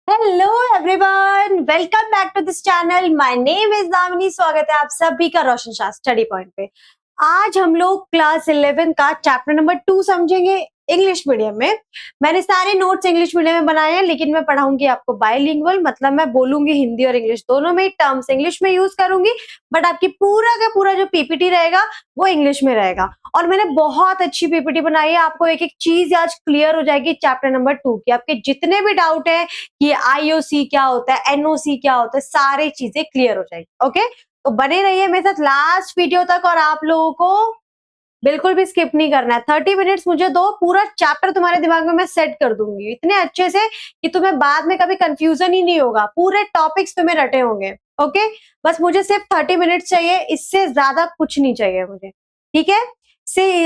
Hello everyone, welcome back to this channel. My name is Damini. स्वागत है आप सभी का रोशन शाह स्टडी पॉइंट पे। आज हम लोग क्लास 11 का चैप्टर नंबर 2 समझेंगे इंग्लिश मीडियम में। मैंने सारे नोट्स इंग्लिश मीडियम में बनाए हैं, लेकिन मैं पढ़ाऊंगी आपको बायलिंगुअल, मतलब मैं बोलूंगी हिंदी और इंग्लिश दोनों में, टर्म्स इंग्लिश में यूज करूंगी, बट आपकी पूरा का पूरा जो पीपीटी रहेगा वो इंग्लिश में रहेगा। और मैंने बहुत अच्छी पीपीटी बनाई है, आपको एक एक चीज आज क्लियर हो जाएगी चैप्टर नंबर 2 की। आपके जितने भी डाउट है कि आईओसी क्या होता है, एनओसी क्या होता है, सारी चीजें क्लियर हो जाएगी। ओके, तो बने रहिए मेरे साथ लास्ट वीडियो तक, और आप लोगों को बिल्कुल भी स्किप नहीं करना है। 30 मिनट्स मुझे दो, पूरा चैप्टर तुम्हारे दिमाग में मैं सेट कर दूंगी इतने अच्छे से कि तुम्हें बाद में कभी कंफ्यूजन ही नहीं होगा, पूरे टॉपिक्स तुम्हें रटे होंगे। ओके, बस मुझे सिर्फ 30 मिनट्स चाहिए, इससे ज्यादा कुछ नहीं चाहिए मुझे, ठीक है।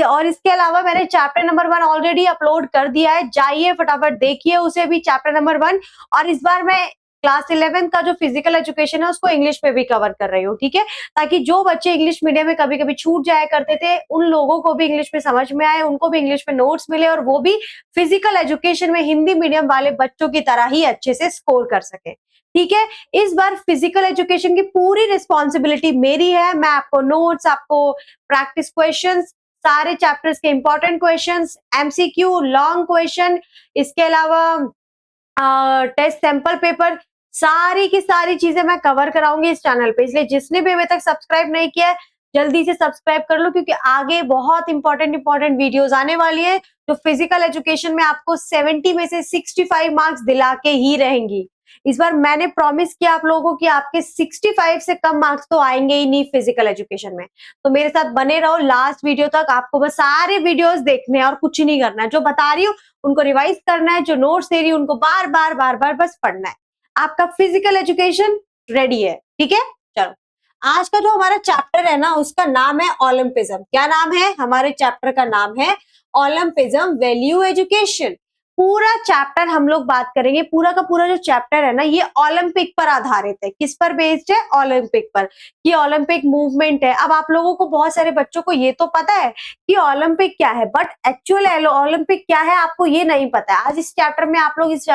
और इसके अलावा मैंने चैप्टर नंबर 1 ऑलरेडी अपलोड कर दिया है, जाइए फटाफट देखिए उसे भी, चैप्टर नंबर 1। और इस बार मैं क्लास 11 का जो फिजिकल एजुकेशन है उसको इंग्लिश में भी कवर कर रही हूँ, ठीक है, ताकि जो बच्चे इंग्लिश मीडियम में कभी कभी छूट जाया करते थे उन लोगों को भी इंग्लिश में समझ में आए, उनको भी इंग्लिश में नोट्स मिले, और वो भी फिजिकल एजुकेशन में हिंदी मीडियम वाले बच्चों की तरह ही अच्छे से स्कोर कर सके, ठीक है। इस बार फिजिकल एजुकेशन की पूरी रिस्पॉन्सिबिलिटी मेरी है। मैं आपको नोट्स, आपको प्रैक्टिस क्वेश्चंस, सारे चैप्टर्स के important questions, MCQ, long question, इसके अलावा टेस्ट सैंपल पेपर, सारी की सारी चीजें मैं कवर कराऊंगी इस चैनल पे। इसलिए जिसने भी अभी तक सब्सक्राइब नहीं किया है जल्दी से सब्सक्राइब कर लो, क्योंकि आगे बहुत इंपॉर्टेंट वीडियोस आने वाली है जो फिजिकल एजुकेशन में आपको 70 में से 65 मार्क्स दिला के ही रहेंगी। इस बार मैंने प्रॉमिस किया आप लोगों को कि आपके 65 से कम मार्क्स तो आएंगे ही नहीं फिजिकल एजुकेशन में। तो मेरे साथ बने रहो लास्ट वीडियो तक, आपको बस सारे वीडियोस देखने हैं और कुछ नहीं करना है। जो बता रही हूँ उनको रिवाइज करना है, जो नोट्स दे रही हूँ उनको बार बार बस पढ़ना है। आपका फिजिकल एजुकेशन रेडी है, ठीक है। चलो, आज का जो हमारा चैप्टर है ना उसका नाम है ओलंपिज्म। क्या नाम है हमारे चैप्टर का? नाम है ओलंपिज्म वैल्यू एजुकेशन। पूरा चैप्टर हम लोग बात करेंगे, पूरा का पूरा जो चैप्टर है ना ये ओलंपिक पर आधारित है। किस पर बेस्ड है? ओलंपिक पर। ये ओलंपिक मूवमेंट है। अब आप लोगों को, बहुत सारे बच्चों को ये तो पता है कि ओलंपिक क्या है, बट एक्चुअल ओलंपिक क्या है आपको ये नहीं पता है। आज इस चैप्टर में आप लोग इस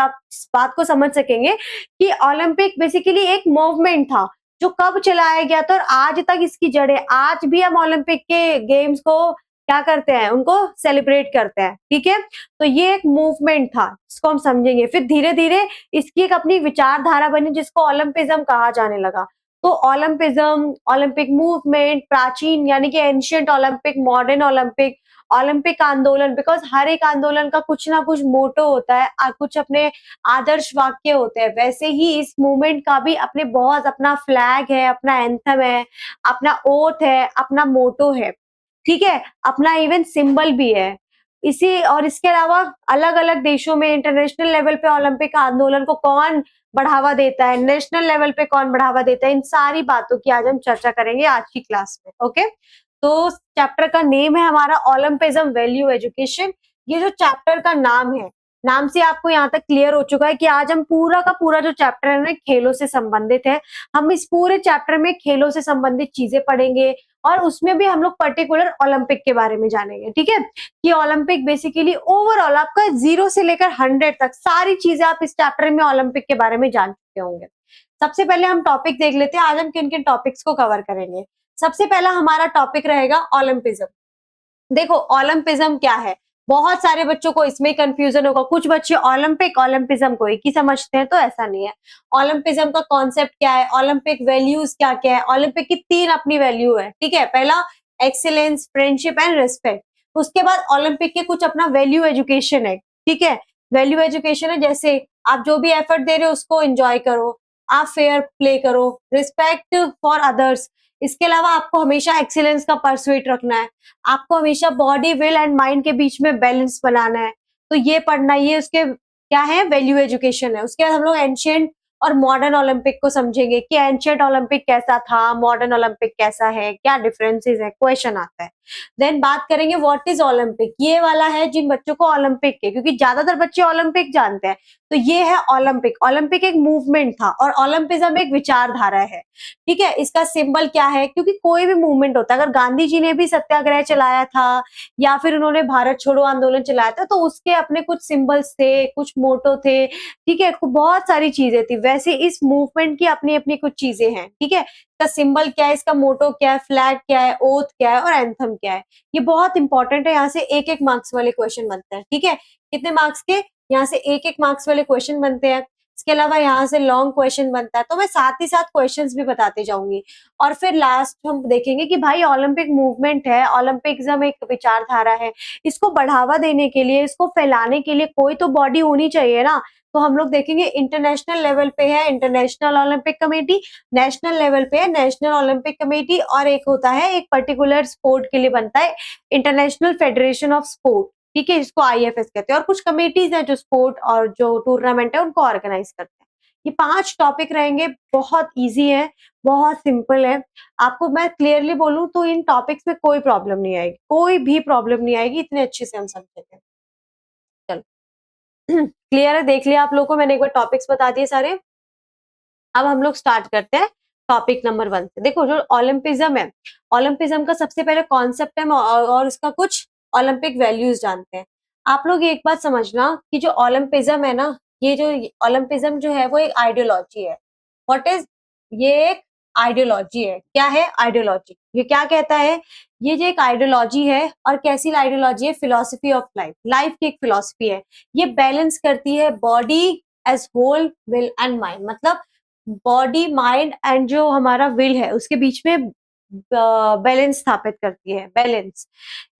बात को समझ सकेंगे कि ओलंपिक बेसिकली एक मूवमेंट था जो कब चलाया गया था और आज तक इसकी जड़ें। आज भी हम ओलंपिक के गेम्स को क्या करते हैं, उनको सेलिब्रेट करते हैं, ठीक है। तो ये एक मूवमेंट था, इसको हम समझेंगे। फिर धीरे धीरे इसकी एक अपनी विचारधारा बनी जिसको ओलंपिज्म कहा जाने लगा। तो ओलंपिज्म, ओलंपिक मूवमेंट, प्राचीन यानी कि ancient Olympic, modern Olympic, Olympic आंदोलन, बिकॉज हर एक आंदोलन का कुछ ना कुछ मोटो होता है, कुछ अपने आदर्श वाक्य होते हैं। वैसे ही इस मूवमेंट का भी अपने बहुत अपना फ्लैग है, अपना एंथम है, अपना ओथ है, अपना मोटो है, ठीक है, अपना इवन सिंबल भी है। इसी और इसके अलावा अलग अलग देशों में इंटरनेशनल लेवल पे ओलंपिक आंदोलन को कौन बढ़ावा देता है, नेशनल लेवल पे कौन बढ़ावा देता है, इन सारी बातों की आज हम चर्चा करेंगे आज की क्लास में। ओके, तो चैप्टर का नेम है हमारा ओलंपिज्म वैल्यू एजुकेशन। ये जो चैप्टर का नाम है, नाम से आपको यहाँ तक क्लियर हो चुका है कि आज हम पूरा का पूरा जो चैप्टर है ना खेलों से संबंधित है। हम इस पूरे चैप्टर में खेलों से संबंधित चीजें पढ़ेंगे और उसमें भी हम लोग पर्टिकुलर ओलंपिक के बारे में जानेंगे, ठीक है। कि ओलंपिक बेसिकली ओवरऑल आपका 0 से लेकर 100 तक सारी चीजें आप इस चैप्टर में ओलंपिक के बारे में जान चुके होंगे। सबसे पहले हम टॉपिक देख लेते हैं, आज हम किन किन टॉपिक्स को कवर करेंगे। सबसे पहला हमारा टॉपिक रहेगा ओलंपिज्म। देखो ओलंपिज्म क्या है, बहुत सारे बच्चों को इसमें कंफ्यूजन होगा। कुछ बच्चे ओलंपिक ओलंपिज्म को एक ही समझते हैं, तो ऐसा नहीं है। ओलंपिज्म का कॉन्सेप्ट क्या है, ओलंपिक वैल्यूज क्या क्या है। ओलंपिक की 3 अपनी वैल्यू है, ठीक है। पहला एक्सीलेंस, फ्रेंडशिप एंड रिस्पेक्ट। उसके बाद ओलंपिक के कुछ अपना वैल्यू एजुकेशन है, ठीक है। वैल्यू एजुकेशन है जैसे आप जो भी एफर्ट दे रहे हो उसको एंजॉय करो, आप फेयर प्ले करो, रिस्पेक्ट फॉर अदर्स। इसके अलावा आपको हमेशा एक्सीलेंस का परस्यूट रखना है, आपको हमेशा बॉडी, विल एंड माइंड के बीच में बैलेंस बनाना है। तो ये पढ़ना, ये उसके क्या है, वैल्यू एजुकेशन है। उसके बाद हम लोग एंशियंट और मॉडर्न ओलंपिक को समझेंगे कि एंशिएंट ओलंपिक कैसा था, मॉडर्न ओलंपिक कैसा है, क्या डिफरेंसेस है, क्वेश्चन आता है। देन बात करेंगे व्हाट इज ओलंपिक, ये वाला है जिन बच्चों को ओलंपिक के, क्योंकि ज्यादातर बच्चे ओलंपिक जानते हैं, तो ये है ओलंपिक। ओलंपिक एक मूवमेंट था और ओलंपिज्म एक विचारधारा है, ठीक है। इसका सिंबल क्या है, क्योंकि कोई भी मूवमेंट होता है, अगर गांधी जी ने भी सत्याग्रह चलाया था या फिर उन्होंने भारत छोड़ो आंदोलन चलाया था, तो उसके अपने कुछ सिंबल्स थे, कुछ मोटो थे, ठीक है, बहुत सारी चीजें थी। वैसे इस मूवमेंट की अपनी अपनी कुछ चीजें हैं, ठीक है। इसका सिंबल क्या है, इसका मोटो क्या है, फ्लैग क्या है, ओथ क्या है और एंथम क्या है। ये बहुत इंपॉर्टेंट है, यहाँ से एक एक मार्क्स वाले क्वेश्चन बनते हैं, ठीक है। कितने मार्क्स के, यहाँ से एक एक मार्क्स वाले क्वेश्चन बनते हैं। इसके अलावा यहाँ से लॉन्ग क्वेश्चन बनता है, तो मैं साथ ही साथ क्वेश्चंस भी बताते जाऊंगी। और फिर लास्ट हम देखेंगे कि भाई ओलंपिक मूवमेंट है, ओलंपिक्स एक विचारधारा है, इसको बढ़ावा देने के लिए, इसको फैलाने के लिए कोई तो बॉडी होनी चाहिए ना। तो हम लोग देखेंगे इंटरनेशनल लेवल पे है International Olympic committee, national level पे है नेशनल ओलंपिक कमेटी, और एक होता है एक पर्टिकुलर स्पोर्ट के लिए बनता है इंटरनेशनल फेडरेशन ऑफ स्पोर्ट, ठीक है, इसको आईएफएस कहते हैं। और कुछ कमेटीज हैं जो स्पोर्ट और जो टूर्नामेंट है उनको ऑर्गेनाइज करते हैं। ये 5 टॉपिक रहेंगे, बहुत इजी है, बहुत सिंपल है। आपको मैं क्लियरली बोलूं तो इन टॉपिक्स में कोई प्रॉब्लम नहीं आएगी, कोई भी प्रॉब्लम नहीं आएगी, इतने अच्छे से हम समझेंगे। चलो क्लियर है, देख लिया आप लोगों को मैंने एक बार टॉपिक्स बता दिए सारे। अब हम लोग स्टार्ट करते हैं टॉपिक नंबर 1 से। देखो जो ओलंपिज्म है, ओलंपिज्म का सबसे पहले कॉन्सेप्ट है और इसका कुछ ओलंपिक वैल्यूज जानते हैं। आप लोग एक बात समझना कि जो ओलंपिज्म है ना, ये जो ओलंपिज्म जो है वो एक आइडियोलॉजी है। व्हाट इज, ये एक आइडियोलॉजी है। क्या है, आइडियोलॉजी। ये क्या कहता है, ये जो एक आइडियोलॉजी है, और कैसी आइडियोलॉजी है, फिलोसफी ऑफ लाइफ, लाइफ की एक फिलोसफी है। ये बैलेंस करती है body as whole, will and mind, मतलब बॉडी माइंड एंड जो हमारा विल है उसके बीच में बैलेंस स्थापित करती है, बैलेंस।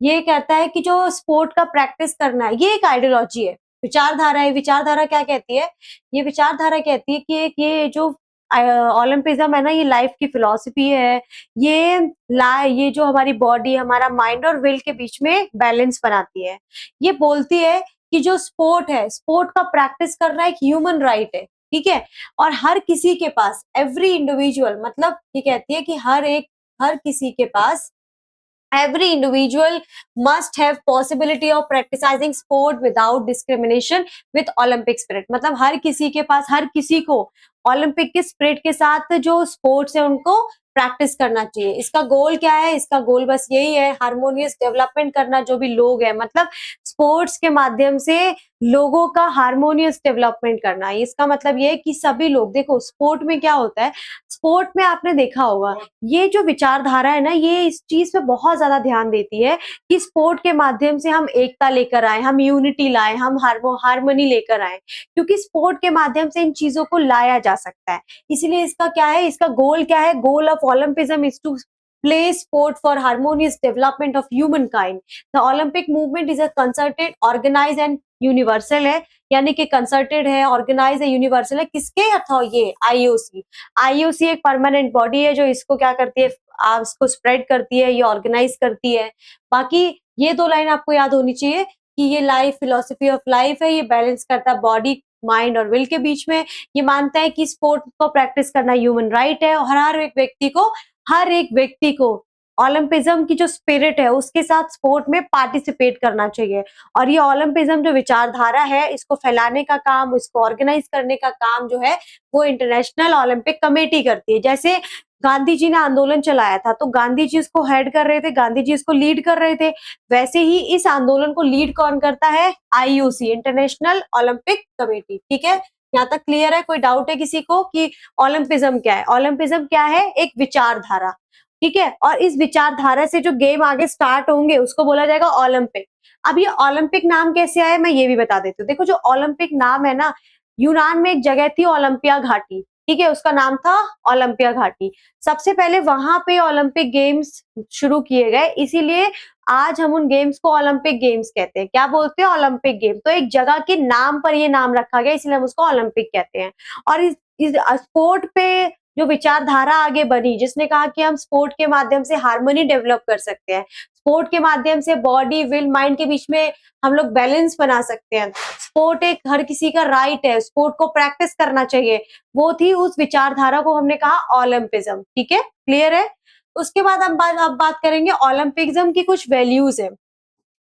ये कहता है कि जो स्पोर्ट का प्रैक्टिस करना है, ये एक आइडियोलॉजी है, विचारधारा है। विचारधारा क्या कहती है, ये विचारधारा कहती है कि एक ये जो ओलंपिज्म है ना, ये लाइफ की फिलॉसफी है। ये जो हमारी बॉडी, हमारा माइंड और विल के बीच में बैलेंस बनाती है। ये बोलती है कि जो स्पोर्ट है, स्पोर्ट का प्रैक्टिस करना एक ह्यूमन राइट है, ठीक है। और हर किसी के पास, एवरी इंडिविजुअल, मतलब ये कहती है कि हर किसी के पास, every individual must have possibility of practicing sport without discrimination with Olympic spirit, मतलब हर किसी के पास, हर किसी को ओलंपिक के स्पिरिट के साथ जो स्पोर्ट्स है उनको प्रैक्टिस करना चाहिए। इसका गोल क्या है, इसका गोल बस यही है, हार्मोनियस डेवलपमेंट करना। जो भी लोग हैं, मतलब स्पोर्ट्स के माध्यम से लोगों का हार्मोनियस डेवलपमेंट करना। इसका मतलब ये है कि सभी लोग, देखो स्पोर्ट में क्या होता है, स्पोर्ट में आपने देखा होगा, ये जो विचारधारा है ना, ये इस चीज पे बहुत ज्यादा ध्यान देती है कि स्पोर्ट के माध्यम से हम एकता लेकर आए, हम यूनिटी लाए, हम हार्मोनी लेकर आए, क्योंकि स्पोर्ट के माध्यम से इन चीजों को लाया जा सकता है। इसीलिए इसका क्या है, इसका गोल क्या है, goal of Olympism is to play sport for harmonious development of humankind. The Olympic movement is a concerted, organized and universal है, यानी कि कंसर्टेड है, ऑर्गेनाइज है, यूनिवर्सल है। किसके अथवा, ये आईओसी। आईओसी एक परमानेंट बॉडी है जो इसको क्या करती है, इसको स्प्रेड करती है, ये ऑर्गेनाइज करती है। बाकी ये 2 लाइन आपको याद होनी चाहिए कि ये लाइफ, फिलोसफी ऑफ लाइफ है, ये बैलेंस करता है बॉडी, माइंड और विल के बीच में। ये मानता है कि स्पोर्ट को प्रैक्टिस करना ह्यूमन राइट है, और हर एक व्यक्ति को ओलंपिज्म की जो स्पिरिट है उसके साथ स्पोर्ट में पार्टिसिपेट करना चाहिए। और ये ओलंपिज्म जो विचारधारा है, इसको फैलाने का काम, इसको ऑर्गेनाइज करने का काम जो है वो इंटरनेशनल ओलंपिक कमेटी करती है। जैसे गांधी जी ने आंदोलन चलाया था, तो गांधी जी इसको हेड कर रहे थे, गांधी जी इसको लीड कर रहे थे। वैसे ही इस आंदोलन को लीड कौन करता है, आईओसी, इंटरनेशनल ओलंपिक कमेटी, ठीक है। यहाँ तक क्लियर है, कोई डाउट है किसी को कि ओलंपिज्म क्या है? ओलंपिज्म क्या है, एक विचारधारा, ठीक है। और इस विचारधारा से जो गेम आगे स्टार्ट होंगे उसको बोला जाएगा ओलंपिक। अब ये ओलंपिक नाम कैसे आया, मैं ये भी बता देती हूँ। देखो जो ओलंपिक नाम है ना, यूनान में एक जगह थी ओलंपिया घाटी, ठीक है, उसका नाम था ओलंपिया घाटी। सबसे पहले वहां पे ओलंपिक गेम्स शुरू किए गए, इसीलिए आज हम उन गेम्स को ओलंपिक गेम्स कहते हैं। क्या बोलते हैं, ओलंपिक गेम। तो एक जगह के नाम पर ये नाम रखा गया, इसलिए हम उसको ओलंपिक कहते हैं। और इस स्पोर्ट पे जो विचारधारा आगे बनी, जिसने कहा कि हम स्पोर्ट के माध्यम से हार्मनी डेवलप कर सकते हैं, स्पोर्ट के माध्यम से बॉडी विल माइंड के बीच में हम लोग बैलेंस बना सकते हैं। स्पोर्ट एक हर किसी का राइट है, स्पोर्ट को प्रैक्टिस करना चाहिए, वो थी उस विचारधारा को हमने कहा ओलंपिज्म। ठीक है, क्लियर है। उसके बाद हम अब बात करेंगे ओलंपिज्म की कुछ वैल्यूज है।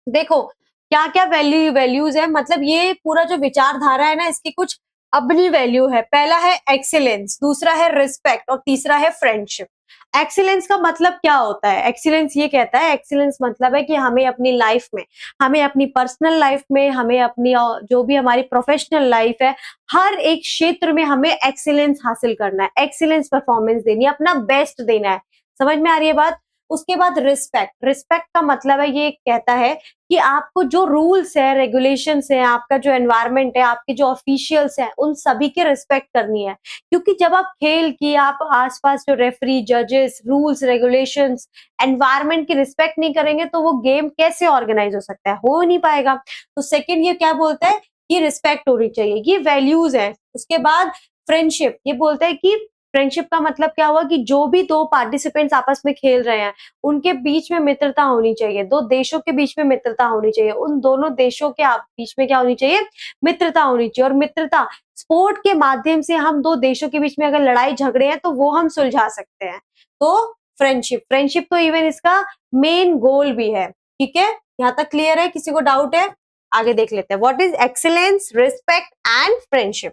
देखो क्या क्या वैल्यूज है, मतलब ये पूरा जो विचारधारा है ना, इसकी कुछ अपनी वैल्यू है। पहला है एक्सीलेंस, दूसरा है रिस्पेक्ट और तीसरा है फ्रेंडशिप। एक्सीलेंस का मतलब क्या होता है? एक्सीलेंस ये कहता है, एक्सीलेंस मतलब है कि हमें अपनी लाइफ में, हमें अपनी पर्सनल लाइफ में, हमें अपनी जो भी हमारी प्रोफेशनल लाइफ है, हर एक क्षेत्र में हमें एक्सीलेंस हासिल करना है, एक्सीलेंस परफॉर्मेंस देनी है, अपना बेस्ट देना है। समझ में आ रही है बात? उसके बाद रिस्पेक्ट, रिस्पेक्ट का मतलब है, ये कहता है कि आपको जो रूल्स है, रेगुलेशंस है, आपका जो एनवायरनमेंट है, आपके जो ऑफिशियल्स हैं, उन सभी की रिस्पेक्ट करनी है। क्योंकि जब आप खेल की, आप आसपास जो रेफरी, जजेस, रूल्स, रेगुलेशंस, एनवायरनमेंट की रिस्पेक्ट नहीं करेंगे तो वो गेम कैसे ऑर्गेनाइज हो सकता है? हो नहीं पाएगा। तो सेकंड ये क्या बोलता है कि रिस्पेक्ट होनी चाहिए, ये वैल्यूज है। उसके बाद फ्रेंडशिप, ये बोलता है कि फ्रेंडशिप का मतलब क्या हुआ कि जो भी दो पार्टिसिपेंट्स आपस में खेल रहे हैं, उनके बीच में मित्रता होनी चाहिए, दो देशों के बीच में मित्रता होनी चाहिए, उन दोनों देशों के बीच में क्या होनी चाहिए? मित्रता होनी चाहिए। और मित्रता स्पोर्ट के माध्यम से हम दो देशों के बीच में अगर लड़ाई झगड़े हैं तो वो हम सुलझा सकते हैं। तो फ्रेंडशिप, फ्रेंडशिप तो इवन इसका मेन गोल भी है। ठीक है, यहाँ तक क्लियर है? किसी को डाउट है? आगे देख लेते हैं। What is excellence, respect and friendship.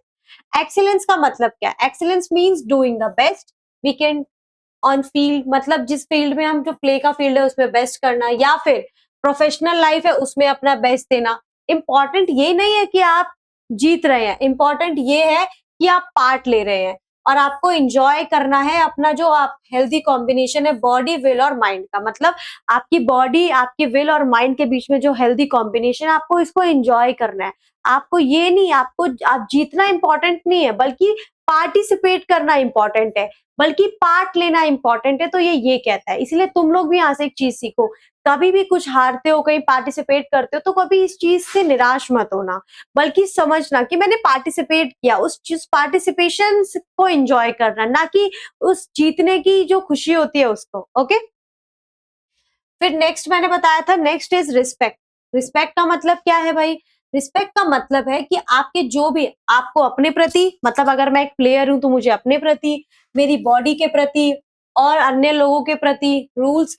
Excellence का मतलब क्या है? Excellence means doing the best we can on field, मतलब जिस फील्ड में हम, जो प्ले का फील्ड है उसमें बेस्ट करना, या फिर प्रोफेशनल लाइफ है उसमें अपना बेस्ट देना। इंपॉर्टेंट ये नहीं है कि आप जीत रहे हैं, इंपॉर्टेंट ये है कि आप पार्ट ले रहे हैं और आपको एंजॉय करना है अपना जो आप हेल्दी कॉम्बिनेशन है बॉडी, विल और माइंड का। मतलब आपकी बॉडी, आपकी विल और माइंड के बीच में जो हेल्दी कॉम्बिनेशन है, आपको इसको एंजॉय करना है। आपको ये नहीं, आपको आप जीतना इंपॉर्टेंट नहीं है, बल्कि पार्टिसिपेट करना इंपॉर्टेंट है, बल्कि पार्ट लेना इंपॉर्टेंट है। तो ये कहता है। इसलिए तुम लोग भी यहाँ से एक चीज सीखो, कभी भी कुछ हारते हो, कहीं पार्टिसिपेट करते हो, तो कभी इस चीज से निराश मत होना, बल्कि समझना कि मैंने पार्टिसिपेट किया, उस चीज पार्टिसिपेशन को एंजॉय करना, ना कि उस जीतने की जो खुशी होती है उसको। ओके, फिर नेक्स्ट मैंने बताया था, नेक्स्ट इज रिस्पेक्ट। रिस्पेक्ट का मतलब क्या है भाई? रिस्पेक्ट का मतलब है कि आपके जो भी, आपको अपने प्रति, मतलब अगर मैं एक प्लेयर हूं तो मुझे अपने प्रति, मेरी बॉडी के प्रति और अन्य लोगों के प्रति, रूल्स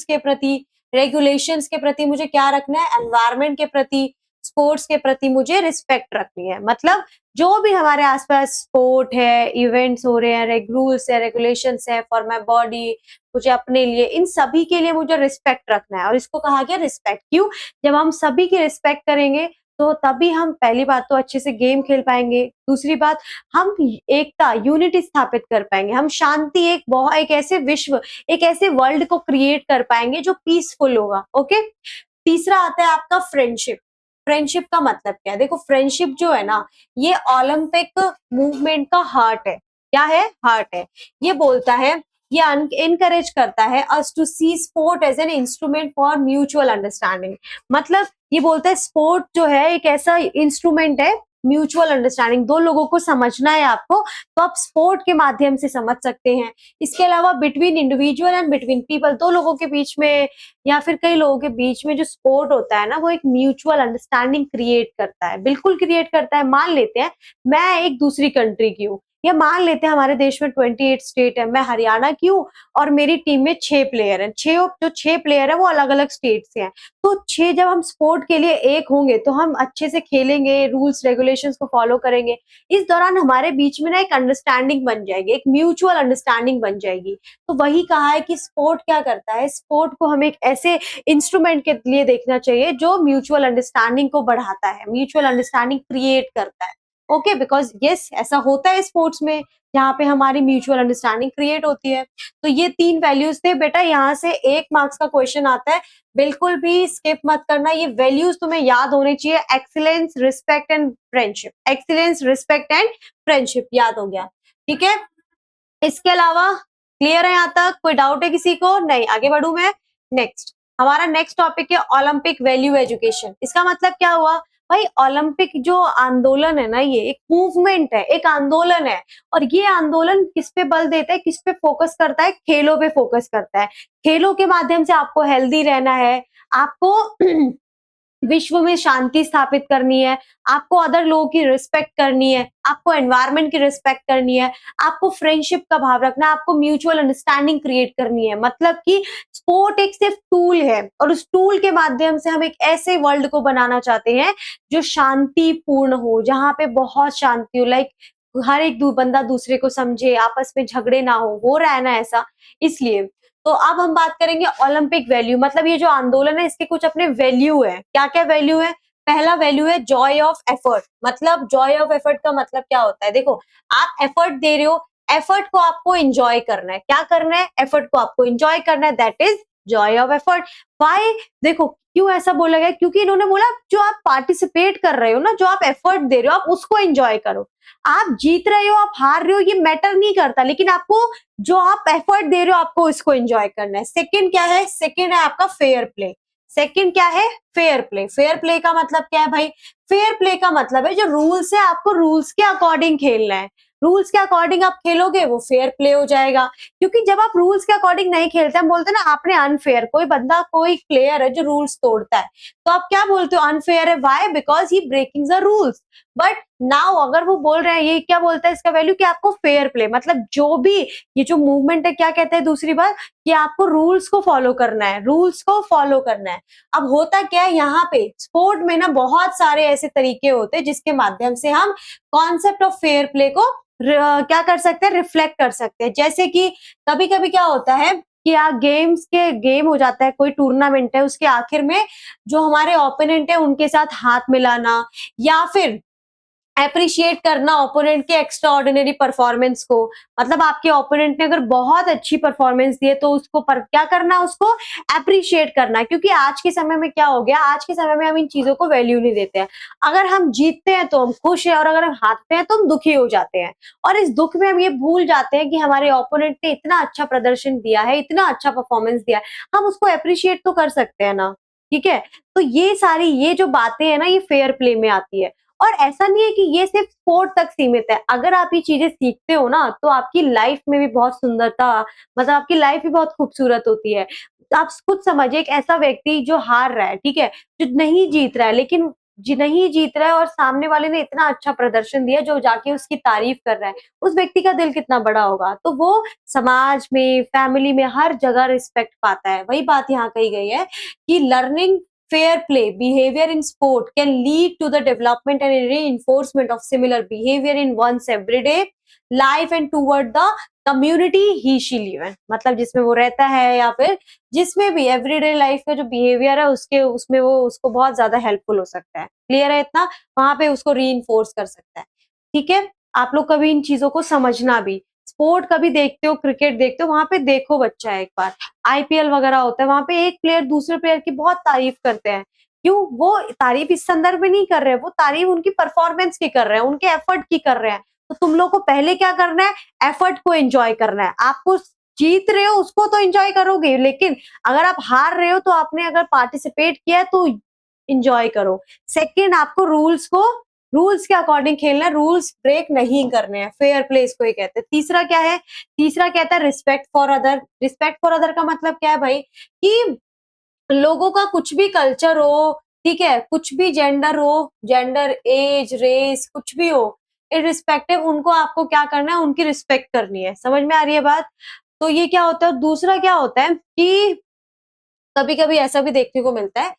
के प्रति, रेगुलेशंस के प्रति मुझे क्या रखना है? एनवायरनमेंट के प्रति, स्पोर्ट्स के प्रति मुझे रिस्पेक्ट रखनी है। मतलब जो भी हमारे आसपास स्पोर्ट है, इवेंट्स हो रहे हैं, रूल्स है, रेगुलेशंस है फॉर माई बॉडी, मुझे अपने लिए, इन सभी के लिए मुझे रिस्पेक्ट रखना है। और इसको कहा गया रिस्पेक्ट। क्यों? जब हम सभी की रिस्पेक्ट करेंगे तो तभी हम, पहली बात तो अच्छे से गेम खेल पाएंगे, दूसरी बात हम एकता, यूनिटी स्थापित कर पाएंगे, हम शांति, एक ऐसे विश्व, एक ऐसे वर्ल्ड को क्रिएट कर पाएंगे जो पीसफुल होगा। ओके, तीसरा आता है आपका फ्रेंडशिप। फ्रेंडशिप का मतलब क्या है? देखो फ्रेंडशिप जो है ना, ये ओलंपिक मूवमेंट का हार्ट है। क्या है? हार्ट है। ये बोलता है, ये इनकरेज करता है us to see sport as an instrument for mutual understanding. मतलब ये बोलता है स्पोर्ट जो है एक ऐसा इंस्ट्रूमेंट है, म्यूचुअल अंडरस्टैंडिंग, दो लोगों को समझना है आपको, तो आप स्पोर्ट के माध्यम से समझ सकते हैं। इसके अलावा between individual and between people, दो लोगों के बीच में या फिर कई लोगों के बीच में जो स्पोर्ट होता है ना, वो एक म्यूचुअल अंडरस्टैंडिंग क्रिएट करता है। बिल्कुल क्रिएट करता है। मान लेते हैं मैं एक दूसरी कंट्री की हूँ, या मान लेते हैं हमारे देश में 28 स्टेट है, मैं हरियाणा की हूँ और मेरी टीम में 6 प्लेयर हैं। जो 6 प्लेयर है वो अलग अलग स्टेट से हैं। तो 6 जब हम स्पोर्ट के लिए एक होंगे तो हम अच्छे से खेलेंगे, रूल्स रेगुलेशंस को फॉलो करेंगे। इस दौरान हमारे बीच में ना एक अंडरस्टैंडिंग बन जाएगी, एक म्यूचुअल अंडरस्टैंडिंग बन जाएगी। तो वही कहा है कि स्पोर्ट क्या करता है, स्पोर्ट को हमें एक ऐसे इंस्ट्रूमेंट के लिए देखना चाहिए जो म्यूचुअल अंडरस्टैंडिंग को बढ़ाता है, म्यूचुअल अंडरस्टैंडिंग क्रिएट करता है। ओके, बिकॉज यस, ऐसा होता है स्पोर्ट्स में जहाँ पे हमारी म्यूचुअल अंडरस्टैंडिंग क्रिएट होती है। तो ये 3 वैल्यूज थे बेटा, यहाँ से 1 मार्क्स का क्वेश्चन आता है, बिल्कुल भी स्किप मत करना। ये वैल्यूज तुम्हें याद होनी चाहिए, excellence, respect and friendship. Excellence, respect and friendship याद हो गया? ठीक है, इसके अलावा क्लियर है यहाँ तक? कोई डाउट है किसी को? नहीं, आगे बढ़ू मैं। नेक्स्ट, हमारा नेक्स्ट टॉपिक है ओलंपिक वैल्यू एजुकेशन। इसका मतलब क्या हुआ? भाई ओलंपिक जो आंदोलन है ना, ये एक मूवमेंट है, एक आंदोलन है। और ये आंदोलन किस पे बल देता है, किस पे फोकस करता है? खेलों पे फोकस करता है। खेलों के माध्यम से आपको हेल्दी रहना है, आपको विश्व में शांति स्थापित करनी है, आपको अदर लोगों की रिस्पेक्ट करनी है, आपको एनवायरनमेंट की रिस्पेक्ट करनी है, आपको फ्रेंडशिप का भाव रखना है, आपको म्यूचुअल अंडरस्टैंडिंग क्रिएट करनी है। मतलब कि स्पोर्ट एक सिर्फ टूल है, और उस टूल के माध्यम से हम एक ऐसे वर्ल्ड को बनाना चाहते हैं जो शांतिपूर्ण हो, जहाँ पे बहुत शांति हो, लाइक हर एक बंदा दूसरे को समझे, आपस में झगड़े ना हो रहा है ना ऐसा। इसलिए तो अब हम बात करेंगे ओलंपिक वैल्यू, मतलब ये जो आंदोलन है इसके कुछ अपने वैल्यू है। क्या क्या वैल्यू है? पहला वैल्यू है जॉय ऑफ एफर्ट। मतलब जॉय ऑफ एफर्ट का मतलब क्या होता है? देखो, आप एफर्ट दे रहे हो, एफर्ट को आपको एंजॉय करना है। क्या करना है? एफर्ट को आपको एंजॉय करना है, that is Joy of effort. Why? देखो क्यों ऐसा बोला गया, क्योंकि इन्होंने बोला जो आप पार्टिसिपेट कर रहे हो ना, जो आप एफर्ट दे रहे हो, आप उसको एंजॉय करो। आप जीत रहे हो, आप हार रहे हो, ये मैटर नहीं करता, लेकिन आपको जो आप एफर्ट दे रहे हो आपको इसको एंजॉय करना है। सेकंड क्या है? सेकंड है आपका फेयर प्ले। सेकंड क्या है? Fair play. फेयर प्ले का मतलब क्या है भाई? फेयर प्ले का मतलब है जो रूल्स है आपको रूल्स के अकॉर्डिंग खेलना है। रूल्स के अकॉर्डिंग आप खेलोगे वो फेयर प्ले हो जाएगा। क्योंकि जब आप रूल्स के अकॉर्डिंग नहीं खेलते, हम बोलते हैं ना आपने अनफेयर, कोई बंदा कोई प्लेयर है जो रूल्स तोड़ता है, तो आप क्या बोलते हो? अनफेयर है। Why? Because he breaking the rules. But now अगर वो बोल रहे हैं, ये क्या बोलता है इसका वैल्यू, कि आपको फेयर प्ले, मतलब जो भी ये जो मूवमेंट है क्या कहते हैं दूसरी बात, कि आपको रूल्स को फॉलो करना है, रूल्स को फॉलो करना है। अब होता क्या है यहाँ पे स्पोर्ट में ना, बहुत सारे ऐसे तरीके होते हैं जिसके माध्यम से हम कॉन्सेप्ट ऑफ फेयर प्ले को क्या कर सकते हैं? रिफ्लेक्ट कर सकते हैं। जैसे कि कभी कभी क्या होता है कि गेम हो जाता है, कोई टूर्नामेंट है, उसके आखिर में जो हमारे ओपोनेंट है उनके साथ हाथ मिलाना, या फिर एप्रिशिएट करना ओपोनेंट के एक्स्ट्रा ऑर्डिनरी परफॉर्मेंस को। मतलब आपके ओपोनेंट ने अगर बहुत अच्छी परफॉर्मेंस दी है तो उसको क्या करना? उसको एप्रिशिएट करना। क्योंकि आज के समय में क्या हो गया, आज के समय में हम इन चीजों को वैल्यू नहीं देते हैं। अगर हम जीतते हैं तो हम खुश हैं, और अगर हम हारते हैं तो हम दुखी हो जाते हैं। और इस दुख में हम ये भूल जाते हैं कि हमारे ओपोनेंट ने इतना अच्छा प्रदर्शन दिया है, इतना अच्छा परफॉर्मेंस दिया है, हम उसको अप्रिशिएट तो कर सकते हैं ना। ठीक है, तो ये जो बातें हैं ना, ये फेयर प्ले में आती है। और ऐसा नहीं है कि ये सिर्फ स्पोर्ट तक सीमित है। अगर आप ये चीजें सीखते हो ना, तो आपकी लाइफ में भी बहुत सुंदरता, मतलब आपकी लाइफ भी बहुत खूबसूरत होती है। आप खुद समझिए, एक ऐसा व्यक्ति जो हार रहा है, ठीक है, जो नहीं जीत रहा है, लेकिन जी नहीं जीत रहा है और सामने वाले ने इतना अच्छा प्रदर्शन दिया, जो जाके उसकी तारीफ कर रहा है, उस व्यक्ति का दिल कितना बड़ा होगा। तो वो समाज में, फैमिली में, हर जगह रिस्पेक्ट पाता है। वही बात यहाँ कही गई है कि learning fair play behavior in sport can lead to the development and reinforcement of similar behavior in one's everyday life and toward the community he she live in। मतलब जिसमें वो रहता है, या फिर जिसमें भी एवरीडे लाइफ का जो बिहेवियर है उसके उसमें वो उसको बहुत ज्यादा हेल्पफुल हो सकता है। क्लियर है इतना? वहां पे उसको री कर सकता है। ठीक है, आप लोग कभी इन चीजों को समझना भी। स्पोर्ट कभी देखते हो, क्रिकेट देखते हो, वहां पे देखो बच्चा एक बार, आईपीएल वगैरह होता है, वहां पे एक प्लेयर दूसरे प्लेयर की बहुत तारीफ करते हैं। क्यों? वो तारीफ इस संदर्भ में नहीं कर रहे हैं, वो तारीफ उनकी परफॉर्मेंस की कर रहे हैं, उनके एफर्ट की कर रहे हैं। तो तुम लोग को पहले क्या करना है? एफर्ट को एंजॉय करना है। आपको जीत रहे हो उसको तो एंजॉय करोगे, लेकिन अगर आप हार रहे हो तो आपने अगर पार्टिसिपेट किया है तो एंजॉय करो। सेकंड, आपको रूल्स के अकॉर्डिंग खेलना है, रूल्स ब्रेक नहीं करने हैं। फेयर प्ले इसको ही कहते हैं। तीसरा क्या है? तीसरा कहता है respect for other. Respect for other का मतलब क्या है भाई? कि लोगों का कुछ भी कल्चर हो, ठीक है, कुछ भी जेंडर हो, जेंडर, एज, रेस, कुछ भी हो, इररिस्पेक्टिव उनको आपको क्या करना है? उनकी रिस्पेक्ट करनी है। समझ में आ रही है बात? तो ये क्या होता है? दूसरा क्या होता है कि कभी कभी ऐसा भी देखने को मिलता है,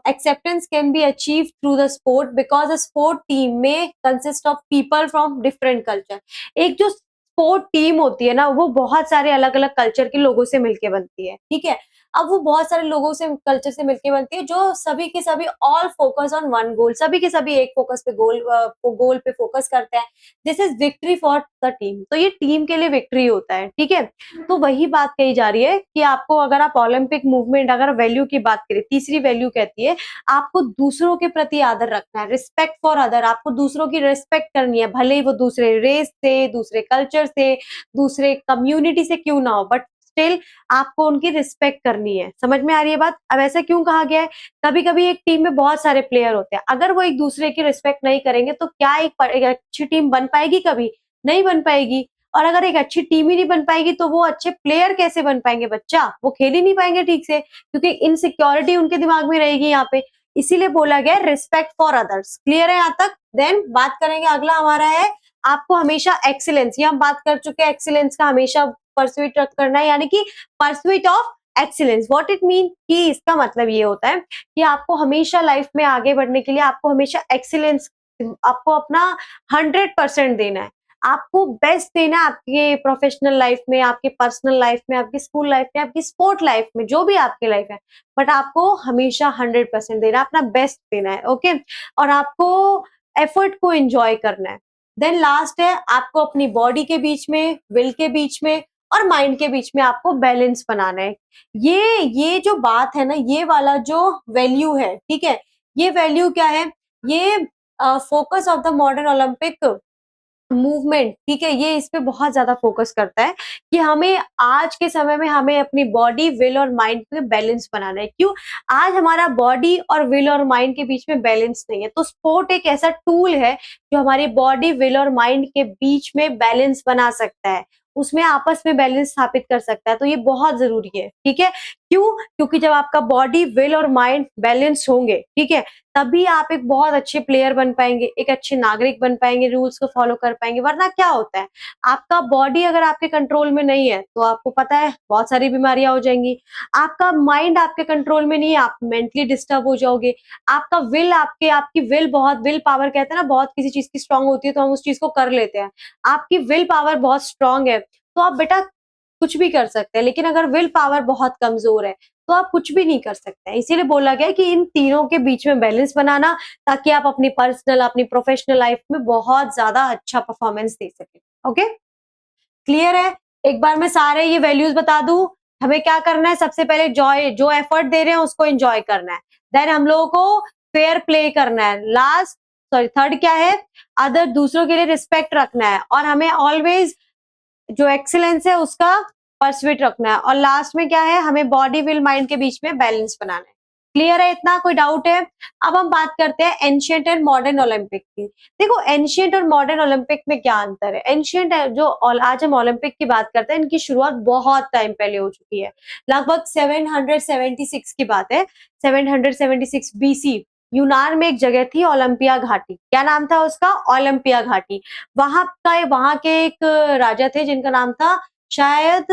acceptance can be achieved through the sport because a sport team may consist of people from different culture। एक जो स्पोर्ट टीम होती है ना, वो बहुत सारे अलग अलग कल्चर के लोगों से मिलके बनती है। ठीक है, अब वो बहुत सारे लोगों से कल्चर से मिलके बनती है, जो सभी के सभी all focus on one goal, सभी के सभी एक फोकस पे गोल पे फोकस करते हैं। This is victory for the team. तो ये टीम के लिए विक्ट्री होता है। ठीक है, तो वही बात कही जा रही है कि आपको, अगर आप ओलंपिक मूवमेंट, अगर वैल्यू की बात करें, तीसरी वैल्यू कहती है आपको दूसरों के प्रति आदर रखना है। रिस्पेक्ट फॉर अदर, आपको दूसरों की रिस्पेक्ट करनी है, भले ही वो दूसरे रेस से, दूसरे कल्चर से, दूसरे कम्युनिटी से क्यों ना हो, बट स्टिल आपको उनकी रिस्पेक्ट करनी है। समझ में आ रही है बात? अब ऐसा क्यों कहा गया है? कभी-कभी एक टीम में बहुत सारे प्लेयर होते हैं, अगर वो एक दूसरे की रिस्पेक्ट नहीं करेंगे तो क्या एक अच्छी टीम बन पाएगी कभी? नहीं बन पाएगी। और अगर एक अच्छी टीम ही नहीं बन पाएगी तो वो अच्छे प्लेयर कैसे बन पाएंगे बच्चा? वो खेल ही नहीं पाएंगे ठीक से, क्योंकि इनसिक्योरिटी उनके दिमाग में रहेगी यहाँ पे। इसीलिए बोला गया है रिस्पेक्ट फॉर अदर्स। क्लियर है यहाँ तक? देन बात करेंगे, अगला हमारा है आपको हमेशा एक्सीलेंस। ये हम बात कर चुके हैं, एक्सीलेंस का हमेशा परस्यूट करना है, यानी कि pursuit of excellence. What it mean, कि इसका मतलब ये होता है कि आपको हमेशा लाइफ में आगे बढ़ने के लिए आपको हमेशा एक्सीलेंस, आपको अपना 100% देना है, आपको बेस्ट देना है आपके प्रोफेशनल लाइफ में, आपके पर्सनल लाइफ में, आपकी स्कूल लाइफ में, आपकी स्पोर्ट लाइफ में, जो भी आपकी लाइफ है, बट आपको हमेशा 100% देना है, अपना बेस्ट देना है। ओके, और आपको एफर्ट को एंजॉय करना है। देन लास्ट है आपको अपनी बॉडी के बीच में, विल के बीच में और माइंड के बीच में आपको बैलेंस बनाना है। ये जो बात है ना, ये वाला जो वैल्यू है, ठीक है, ये वैल्यू क्या है, ये focus of the modern Olympic movement, ठीक है, ये इस पे बहुत ज्यादा फोकस करता है कि हमें आज के समय में हमें अपनी बॉडी, विल और माइंड में बैलेंस बनाना है। क्यों? आज हमारा बॉडी और विल और माइंड के बीच में बैलेंस नहीं है, तो स्पोर्ट एक ऐसा टूल है जो हमारी बॉडी, विल और माइंड के बीच में बैलेंस बना सकता है, उसमें आपस में बैलेंस स्थापित कर सकता है। तो ये बहुत जरूरी है, ठीक है। क्यों? क्योंकि जब आपका बॉडी, विल और माइंड बैलेंस होंगे, ठीक है, तभी आप एक बहुत अच्छे प्लेयर बन पाएंगे, एक अच्छे नागरिक बन पाएंगे, रूल्स को फॉलो कर पाएंगे। वरना क्या होता है, आपका बॉडी अगर आपके कंट्रोल में नहीं है तो आपको पता है बहुत सारी बीमारियां हो जाएंगी। आपका माइंड आपके कंट्रोल में नहीं है, आप मेंटली डिस्टर्ब हो जाओगे। आपका विल, आपकी विल, बहुत विल पावर कहते हैं ना, बहुत किसी चीज की स्ट्रांग होती है तो हम उस चीज को कर लेते हैं। आपकी विल पावर बहुत स्ट्रांग है तो आप बेटा कुछ भी कर सकते हैं, लेकिन अगर विल पावर बहुत कमजोर है तो आप कुछ भी नहीं कर सकते हैं। इसीलिए बोला गया है कि इन तीनों के बीच में बैलेंस बनाना, ताकि आप अपनी पर्सनल, अपनी प्रोफेशनल लाइफ में बहुत ज्यादा अच्छा परफॉर्मेंस दे सके। ओके, क्लियर है? एक बार मैं सारे ये वैल्यूज बता दूं, हमें क्या करना है, सबसे पहले जो एफर्ट दे रहे हैं उसको एंजॉय करना है। देन हम लोगों को फेयर प्ले करना है। लास्ट, सॉरी, थर्ड क्या है, अदर, दूसरों के लिए रिस्पेक्ट रखना है, और हमें ऑलवेज जो एक्सीलेंस है उसका परस्यूट रखना है। और लास्ट में क्या है, हमें बॉडी, विल, माइंड के बीच में बैलेंस बनाना है। क्लियर है? इतना कोई डाउट है? अब हम बात करते हैं एंशिएंट एंड मॉडर्न ओलंपिक की। देखो, एंशिएंट और मॉडर्न ओलंपिक में क्या अंतर है। एंशिएंट आज हम ओलंपिक की बात करते हैं, इनकी शुरुआत बहुत टाइम पहले हो चुकी है, लगभग 776 की बात है, 776 बीसी। यूनान में एक जगह थी ओलंपिया घाटी, क्या नाम था उसका? ओलंपिया घाटी। वहां के एक राजा थे जिनका नाम था शायद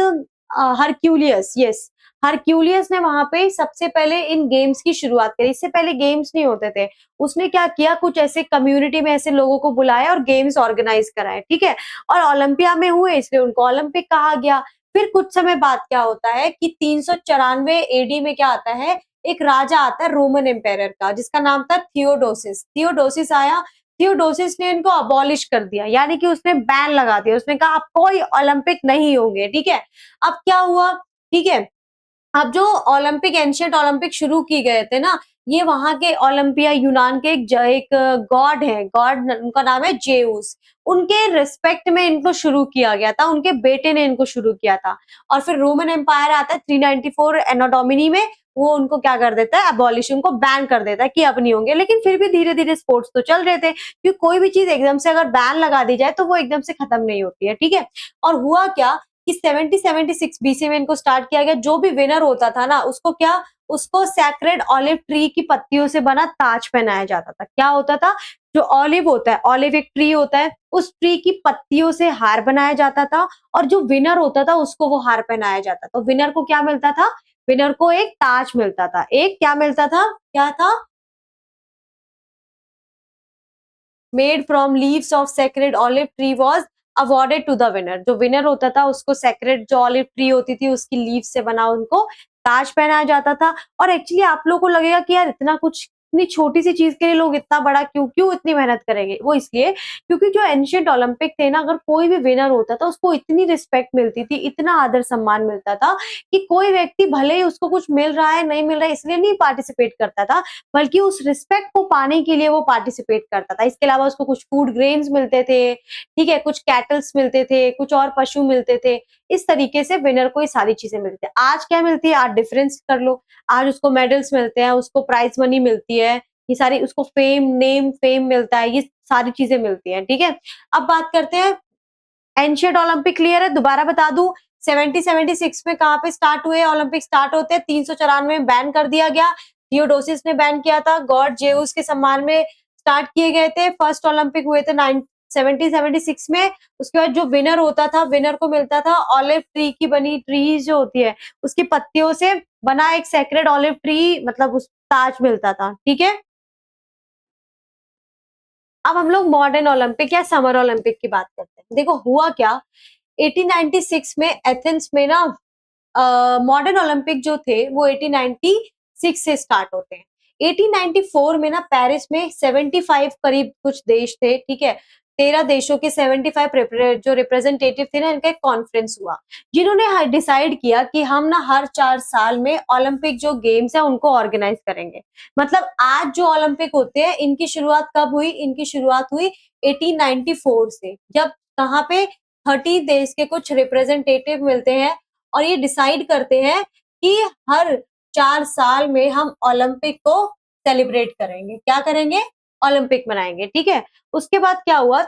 हरक्यूलियस। यस, हरक्यूलियस ने वहां पे सबसे पहले इन गेम्स की शुरुआत करी। इससे पहले गेम्स नहीं होते थे। उसने क्या किया, कुछ ऐसे कम्युनिटी में ऐसे लोगों को बुलाया और गेम्स ऑर्गेनाइज कराए, ठीक है, और ओलंपिया में हुए, इसलिए उनको ओलंपिक कहा गया। फिर कुछ समय बाद क्या होता है कि 394 एडी में क्या आता है, एक राजा आता है रोमन एम्पायर का, जिसका नाम था थियोडोसिस। थियोडोसिस आया, थियोडोसिस ने इनको अबॉलिश कर दिया, यानी कि उसने बैन लगा दिया। उसने कहा अब कोई ओलंपिक नहीं होंगे, ठीक है। अब क्या हुआ, ठीक है, अब जो ओलंपिक, एंशिएंट ओलंपिक शुरू की गए थे ना, ये वहां के ओलंपिया, यूनान के एक गॉड है, गॉड, उनका नाम है जेउस। उनके रिस्पेक्ट में इनको शुरू किया गया था, उनके बेटे ने इनको शुरू किया था। और फिर रोमन एम्पायर आता है 394 एनो डोमिनी में, वो उनको क्या कर देता है, अबॉलिश, उनको बैन कर देता है कि अब नहीं होंगे। लेकिन फिर भी धीरे धीरे स्पोर्ट्स तो चल रहे थे, क्योंकि कोई भी चीज एकदम से अगर बैन लगा दी जाए तो वो एकदम से खत्म नहीं होती है, ठीक है। और हुआ क्या कि 7076 बीसी में इनको स्टार्ट किया गया। जो भी विनर होता था ना, उसको क्या, उसको सैक्रेड ऑलिव ट्री की पत्तियों से बना ताज पहनाया जाता था। क्या होता था, जो ऑलिव होता है, ऑलिव एक ट्री होता है, उस ट्री की पत्तियों से हार बनाया जाता था, और जो विनर होता था उसको वो हार पहनाया जाता था। तो विनर को क्या मिलता था, विनर को एक ताज मिलता था, एक क्या मिलता था, क्या था, made from leaves of sacred olive tree was awarded to the winner. जो विनर होता था उसको सेक्रेड जो ऑलिव ट्री होती थी उसकी लीव से बना उनको ताज पहनाया जाता था। और एक्चुअली आप लोगों को लगेगा कि यार इतना कुछ इतनी छोटी सी चीज के लिए लोग इतना बड़ा क्यों क्यों इतनी मेहनत करेंगे? वो इसलिए क्योंकि जो एंशिएंट ओलंपिक थे ना, अगर कोई भी विनर होता था उसको इतनी रिस्पेक्ट मिलती थी, इतना आदर सम्मान मिलता था कि कोई व्यक्ति भले ही उसको कुछ मिल रहा है नहीं मिल रहा है इसलिए नहीं पार्टिसिपेट करता था, बल्कि उस रिस्पेक्ट को पाने के लिए वो पार्टिसिपेट करता था। इसके अलावा उसको कुछ फूड ग्रेन्स मिलते थे, ठीक है, कुछ कैटल्स मिलते थे, कुछ और पशु मिलते थे। इस तरीके से विनर को ये सारी चीजें मिलती है। आज क्या मिलती है? आज डिफरेंस कर लो। आज उसको मेडल्स मिलते हैं, उसको प्राइज मनी मिलती है, ये सारी उसको फेम नेम फेम मिलता है, ये सारी चीजें मिलती हैं, ठीक है। अब बात करते हैं एंशिएंट ओलंपिक। क्लियर है? दोबारा बता दूं, 70-76 में कहाँ पे स्टार्ट हुए ओलंपिक? स्टार्ट होते हैं 394 में बैन कर दिया गया, थियोडोसिस ने बैन किया था, गॉड जेउस के सम्मान में स्टार्ट किए गए थे। फर्स्ट ओलंपिक हुए थे 1776 में। उसके बाद जो विनर होता था, विनर को मिलता था ऑलिव ट्री की बनी, ट्री जो होती है उसकी पत्तियों से बना एक सेक्रेड ऑलिव ट्री, मतलब उस ताज मिलता था, ठीक है। अब हम लोग मॉडर्न ओलंपिक या समर ओलंपिक की बात करते हैं। देखो हुआ क्या, 1896 में एथेंस में ना मॉडर्न ओलंपिक जो थे वो 1896 से स्टार्ट होते हैं। 1894 में ना पेरिस में 75 करीब कुछ देश थे, ठीक है, 13 देशों के 75 जो रिप्रेजेंटेटिव थे ना, इनका एक कॉन्फ्रेंस हुआ, जिन्होंने डिसाइड किया कि हम ना हर 4 साल में ओलंपिक जो गेम्स है उनको ऑर्गेनाइज करेंगे। मतलब आज जो ओलंपिक होते हैं इनकी शुरुआत कब हुई? इनकी शुरुआत हुई 1894 से, जब कहाँ पे 30 देश के कुछ रिप्रेजेंटेटिव मिलते हैं और ये डिसाइड करते हैं कि हर 4 साल में हम ओलंपिक को सेलिब्रेट करेंगे। क्या करेंगे? ओलंपिक मनाएंगे, ठीक है। उसके बाद क्या हुआ,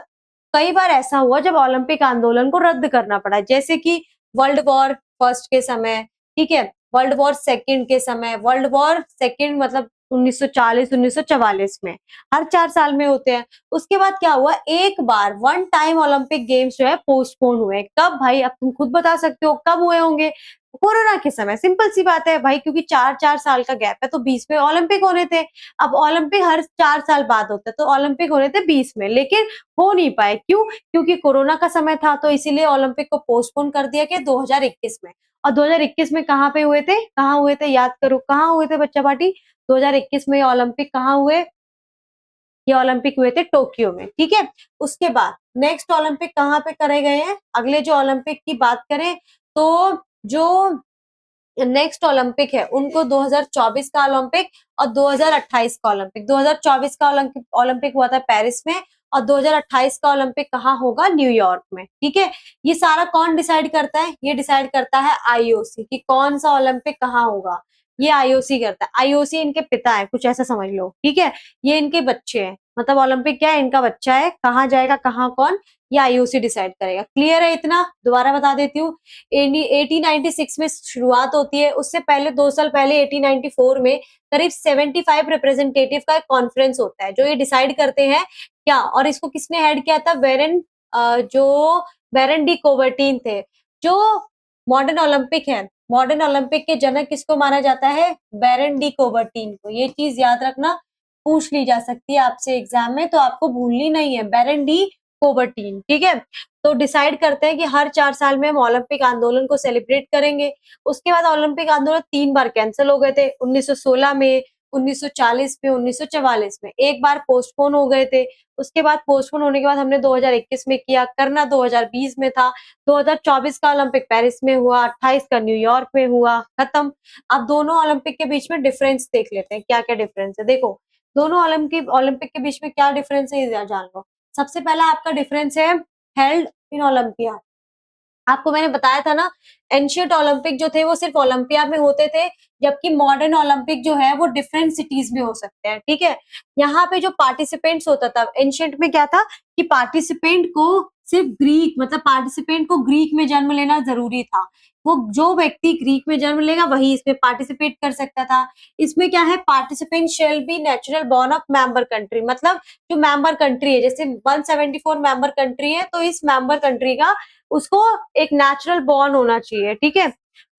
कई बार ऐसा हुआ जब ओलंपिक आंदोलन को रद्द करना पड़ा, जैसे कि वर्ल्ड वॉर फर्स्ट के समय, ठीक है, वर्ल्ड वॉर सेकंड के समय, वर्ल्ड वॉर सेकंड मतलब 1940 1944 में, हर 4 साल में होते हैं। उसके बाद क्या हुआ, एक बार वन टाइम ओलंपिक गेम्स जो है पोस्टपोन हुए। कब भाई? अब तुम खुद बता सकते हो कब हुए होंगे? कोरोना के समय। सिंपल सी बात है भाई, क्योंकि 4-4 साल का गैप है तो 20 में ओलंपिक होने थे। अब ओलंपिक हर 4 साल बाद होता है तो ओलंपिक होने थे 20 में, लेकिन हो नहीं पाए। क्यों? क्योंकि कोरोना का समय था, तो इसीलिए ओलंपिक को पोस्टपोन कर दिया गया 2021 में। और 2021 में कहाँ पे हुए थे? कहाँ हुए थे? याद करो, कहाँ हुए थे बच्चा पार्टी? 2021 में ओलंपिक कहाँ हुए? ये ओलंपिक हुए थे टोक्यो में, ठीक है। उसके बाद नेक्स्ट ओलंपिक कहाँ पे करे गए हैं? अगले जो ओलंपिक की बात करें तो जो नेक्स्ट ओलंपिक है उनको 2024 का ओलंपिक और 2028 का ओलंपिक, 2024 का ओलंपिक हुआ था पेरिस में और 2028 का ओलंपिक कहाँ होगा? न्यूयॉर्क में, ठीक है। ये सारा कौन डिसाइड करता है? ये डिसाइड करता है आईओसी कि कौन सा ओलंपिक कहाँ होगा। ये आईओसी करता है। आईओसी इनके पिता है, कुछ ऐसा समझ लो, ठीक है। ये इनके बच्चे हैं, मतलब ओलंपिक क्या है? इनका बच्चा है। कहाँ जाएगा, कहाँ कौन, ये आईओसी डिसाइड करेगा। क्लियर है इतना? दोबारा बता देती हूँ, 1896 में शुरुआत होती है, उससे पहले 2 साल पहले 1894 में करीब 75 रिप्रेजेंटेटिव का एक कॉन्फ्रेंस होता है, जो ये डिसाइड करते हैं क्या, और इसको किसने हेड किया था? जो बैरन डी कोबर्टीन थे। जो मॉडर्न ओलंपिक है, मॉडर्न ओलंपिक के जनक किसको माना जाता है? बैरन डी कोबर्टीन को। ये चीज याद रखना, पूछ ली जा सकती है आपसे एग्जाम में, तो आपको भूलनी नहीं है, बैरन डी कोबर्टीन, ठीक है। तो डिसाइड करते हैं कि हर 4 साल में हम ओलंपिक आंदोलन को सेलिब्रेट करेंगे। उसके बाद ओलंपिक आंदोलन 3 बार कैंसिल हो गए थे, 1916 में, 1940 में, 1944 में। एक बार पोस्टपोन हो गए थे। उसके बाद पोस्टपोन होने के बाद हमने 2021 में किया, करना 2020 में था। 2024 का ओलंपिक पेरिस में हुआ, 28 का न्यूयॉर्क में हुआ, खत्म। अब दोनों ओलंपिक के बीच में डिफरेंस देख लेते हैं, क्या क्या डिफरेंस है। देखो, दोनों ओलंपिक ओलंपिक के बीच में क्या डिफरेंस है, ये जान लो। सबसे पहला आपका डिफरेंस है हेल्ड इन ओलंपिया। आपको मैंने बताया था ना, एंशिएंट ओलंपिक जो थे वो सिर्फ ओलंपिया में होते थे, जबकि मॉडर्न ओलंपिक जो है वो डिफरेंट सिटीज में हो सकते हैं, ठीक है। यहाँ पे जो पार्टिसिपेंट्स होता था एंशिएंट में, क्या था कि पार्टिसिपेंट को सिर्फ ग्रीक, मतलब पार्टिसिपेंट को ग्रीक में जन्म लेना जरूरी था। वो जो व्यक्ति ग्रीक में जन्म लेगा वही इसमें पार्टिसिपेट कर सकता था। इसमें क्या है, participant shall be natural born of member country, मतलब जो मेंबर कंट्री है, जैसे 174 मेंबर कंट्री है तो इस मेंबर कंट्री का उसको एक नेचुरल बॉर्न होना चाहिए, ठीक है,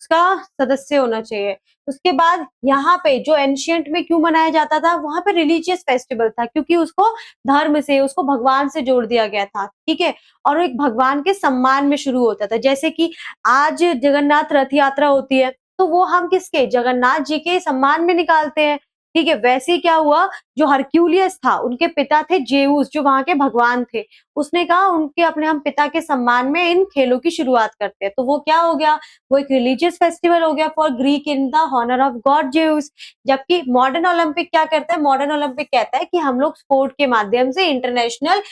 उसका सदस्य होना चाहिए। उसके बाद यहाँ पे जो एंशियंट में क्यों मनाया जाता था, वहां पे रिलीजियस फेस्टिवल था, क्योंकि उसको धर्म से, उसको भगवान से जोड़ दिया गया था, ठीक है, और एक भगवान के सम्मान में शुरू होता था। जैसे कि आज जगन्नाथ रथ यात्रा होती है तो वो हम किसके, जगन्नाथ जी के सम्मान में निकालते हैं, ठीक है, वैसे ही क्या हुआ, जो हरक्यूलियस था उनके पिता थे जेउस, जो वहां के भगवान थे। उसने कहा उनके अपने हम पिता के सम्मान में इन खेलों की शुरुआत करते हैं। तो वो क्या हो गया, वो एक रिलीजियस फेस्टिवल हो गया for Greek in the honour of god Zeus. जबकि मॉडर्न ओलंपिक क्या करता है, मॉडर्न ओलंपिक कहता है कि हम लोग स्पोर्ट के माध्यम से इंटरनेशनल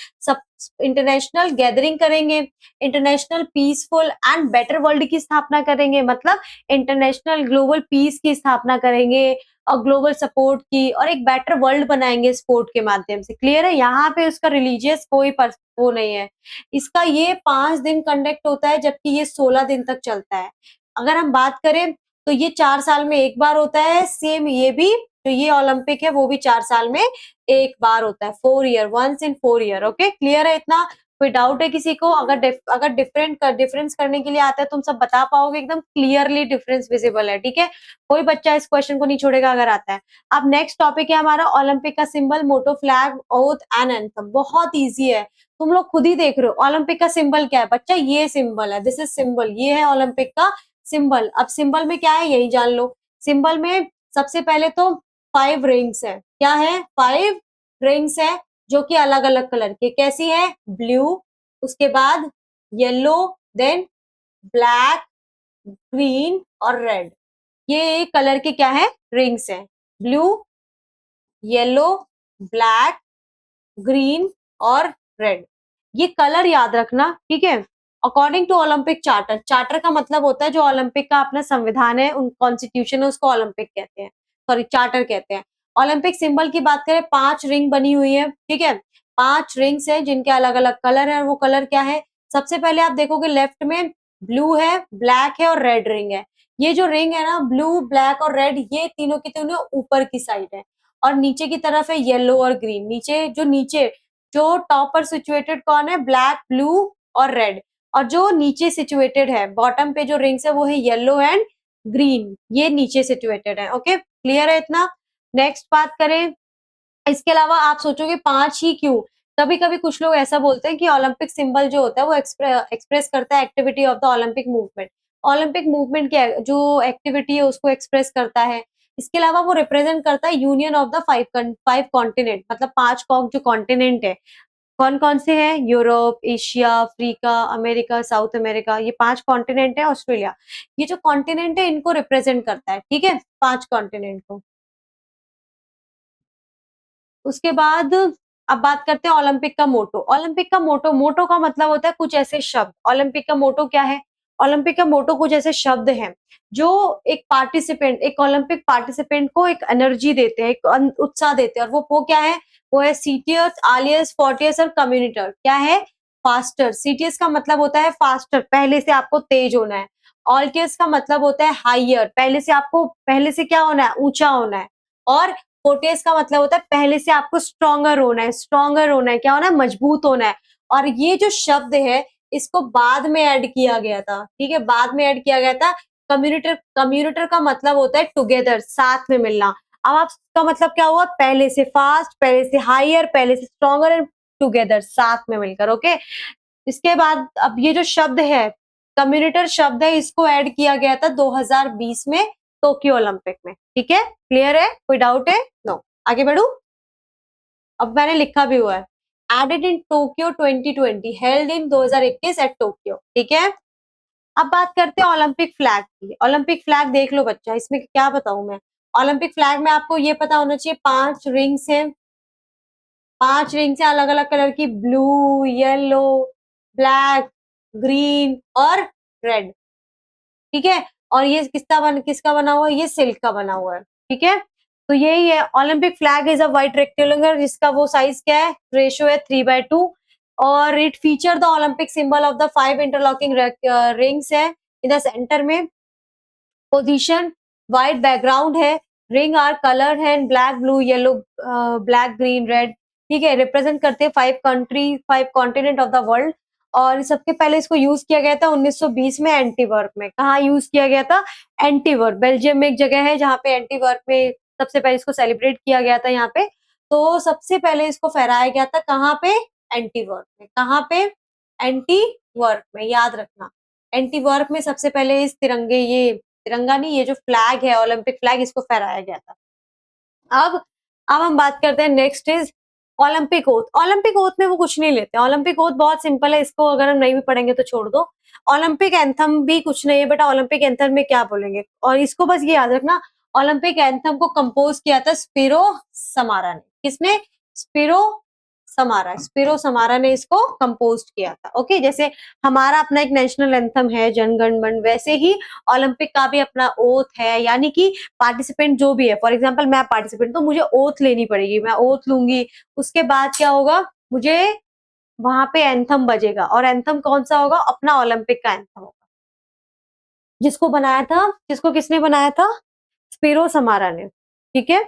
गैदरिंग करेंगे, international peaceful and better world की स्थापना करेंगे, मतलब इंटरनेशनल ग्लोबल पीस की स्थापना करेंगे और ग्लोबल सपोर्ट की, और एक बेटर वर्ल्ड बनाएंगे स्पोर्ट के माध्यम से। क्लियर है, यहाँ पे उसका रिलीजियस कोई वो नहीं है। इसका ये 5 दिन कंडक्ट होता है, जबकि ये 16 दिन तक चलता है। अगर हम बात करें तो ये 4 साल में एक बार होता है, सेम ये भी जो ये ओलंपिक है वो भी 4 साल में एक बार होता है, 4 year, once in 4 year. Okay, clear है इतना? कोई डाउट है किसी को? अगर डिफरेंस करने के लिए आता है तुम सब बता पाओगे, एकदम क्लियरली डिफरेंस विजिबल है, ठीक है? कोई बच्चा इस क्वेश्चन को नहीं छोड़ेगा अगर आता है। अब नेक्स्ट टॉपिक है हमारा ओलंपिक का symbol, motto, flag, oath and anthem. बहुत इजी है, तुम लोग खुद ही देख रहे हो। ओलंपिक का सिंबल क्या है बच्चा? ये सिंबल है, दिस इज सिंबल, ये है ओलंपिक का सिंबल। अब सिंबल में क्या है यही जान लो। सिंबल में सबसे पहले तो 5 रिंग्स है। क्या है? 5 रिंग्स है, जो कि अलग अलग कलर की। कैसी है? ब्लू, उसके बाद येलो, देन ब्लैक, ग्रीन और रेड। ये कलर के क्या है? रिंग्स हैं। ब्लू, येलो, ब्लैक, ग्रीन और रेड। ये कलर याद रखना, ठीक है? According to Olympic charter, charter का मतलब होता है जो ओलंपिक का अपना संविधान है, उन कॉन्स्टिट्यूशन है, उसको ओलंपिक कहते हैं, सॉरी चार्टर कहते हैं। ओलंपिक सिंबल की बात करें, 5 रिंग बनी हुई है, ठीक है? 5 रिंग्स है जिनके अलग अलग कलर है, और वो कलर क्या है? सबसे पहले आप देखोगे लेफ्ट में ब्लू है, ब्लैक है और रेड रिंग है। ये जो रिंग है ना, ब्लू, ब्लैक और रेड, ये तीनों की तीनों ऊपर की साइड है, और नीचे की तरफ है येलो और ग्रीन। नीचे जो टॉप पर सिचुएटेड कौन है? ब्लैक, ब्लू और रेड। और जो नीचे सिचुएटेड है, बॉटम पे जो रिंग्स है वो है येलो एंड ग्रीन, ये नीचे सिचुएटेड है। ओके, क्लियर है इतना? नेक्स्ट बात करें, इसके अलावा आप सोचोगे 5 ही क्यों? कभी कभी कुछ लोग ऐसा बोलते हैं कि ओलंपिक सिंबल जो होता है वो एक्सप्रेस करता है activity of the Olympic movement. Olympic movement क्या है? जो एक्टिविटी है उसको एक्सप्रेस करता है। इसके अलावा वो रिप्रेजेंट करता है यूनियन ऑफ द 5 कॉन्टिनेंट, मतलब 5 जो कॉन्टिनेंट है, कौन कौन से हैं? Europe, Asia, Africa, America, south America, ये 5 कॉन्टिनेंट है, ऑस्ट्रेलिया। ये जो कॉन्टिनेंट है इनको रिप्रेजेंट करता है, ठीक है? 5 कॉन्टिनेंट को। उसके बाद अब बात करते हैं ओलंपिक का मोटो। ओलंपिक का मोटो, मोटो का मतलब होता है कुछ ऐसे शब्द। ओलंपिक का मोटो क्या है? ओलंपिक का मोटो कुछ ऐसे शब्द हैं जो एक पार्टिसिपेंट, एक ओलंपिक पार्टिसिपेंट को एक एनर्जी देते हैं, एक उत्साह देते हैं, और वो क्या है? वो है सीटियस, आलियस, फोर्टियस और कम्युनिटर। क्या है? फास्टर। सीटियस का मतलब होता है फास्टर, पहले से आपको तेज होना है। ऑल्टियस का मतलब होता है हाइयर, पहले से क्या होना है? ऊंचा होना है। और फोर्टियस का मतलब होता है पहले से आपको स्ट्रॉन्गर होना है, स्ट्रॉन्गर होना है, क्या होना है? मजबूत होना है। और ये जो शब्द है इसको बाद में ऐड किया गया था, ठीक है? बाद में ऐड किया गया था। कम्युनिटर, कम्युनिटर का मतलब होता है टुगेदर, साथ में मिलना। अब आपका मतलब क्या हुआ? पहले से फास्ट, पहले से हायर, पहले से स्ट्रॉन्गर एंड टुगेदर, साथ में मिलकर। ओके, इसके बाद अब ये जो शब्द है, कम्युनिटर शब्द है, इसको ऐड किया गया था 2020 में टोक्यो ओलंपिक में, ठीक है? क्लियर है? कोई डाउट है? नो। आगे बढ़ू? अब मैंने लिखा भी हुआ है, added in Tokyo 2020, held in 2021 at Tokyo, ठीक है? अब बात करते हैं ओलंपिक फ्लैग की। ओलंपिक फ्लैग देख लो बच्चा, इसमें क्या बताऊं मैं? ओलंपिक फ्लैग में आपको ये पता होना चाहिए 5 रिंग्स हैं, 5 रिंग्स हैं अलग अलग कलर की, ब्लू, येलो, ब्लैक, ग्रीन और रेड, ठीक है? और ये किसका बना हुआ है? ये सिल्क का बना हुआ है, ठीक है? तो यही है, Olympic flag is a white rectangular, जिसका वो साइज क्या है? रेशियो है 3/2, और it feature the Olympic symbol of the 5 interlocking rings है इन द सेंटर में। पोजीशन, व्हाइट बैकग्राउंड है, रिंग आर कलर है black, blue, yellow, black, green, red, ठीक है? रिप्रेजेंट करते हैं 5 कॉन्टिनेंट ऑफ द वर्ल्ड। और सबके पहले इसको यूज किया गया था 1920 में एंटीवर्प में। कहाँ यूज किया गया था? एंटीवर्प, बेल्जियम में एक जगह है जहाँ पे एंटीवर्प में सबसे पहले इसको सेलिब्रेट किया गया था यहाँ पे। तो सबसे पहले इसको फहराया गया था कहाँ पे? एंटीवर्प में। कहाँ पे? एंटीवर्प में, याद रखना। एंटीवर्प में सबसे पहले इस तिरंगा नहीं, ये जो फ्लैग है ओलंपिक फ्लैग, इसको फहराया गया था। अब हम बात करते हैं, next is Olympic oath. Olympic oath में वो कुछ नहीं लेते, ओलंपिक ओथ बहुत सिंपल है, इसको अगर हम नहीं भी पढ़ेंगे तो छोड़ दो। ओलंपिक एंथम भी कुछ नहीं है बेटा, ओलंपिक एंथम में क्या बोलेंगे, और इसको बस ये याद रखना, ओलंपिक एंथम को कंपोज किया था स्पिरो समारा ने। किसने? स्पिरो समारा, स्पिरो समारा ने इसको कंपोज किया था। ओके, जैसे हमारा अपना एक नेशनल एंथम है जन गण मन, वैसे ही ओलंपिक का भी अपना ओथ है, यानी कि पार्टिसिपेंट जो भी है, फॉर एग्जांपल मैं पार्टिसिपेंट, तो मुझे ओथ लेनी पड़ेगी, मैं ओथ लूंगी, उसके बाद क्या होगा, मुझे वहां पे एंथम बजेगा, और एंथम कौन सा होगा? अपना ओलंपिक का एंथम होगा, जिसको बनाया था, जिसको किसने बनाया था? स्पिरो समारा ने। ठीक है,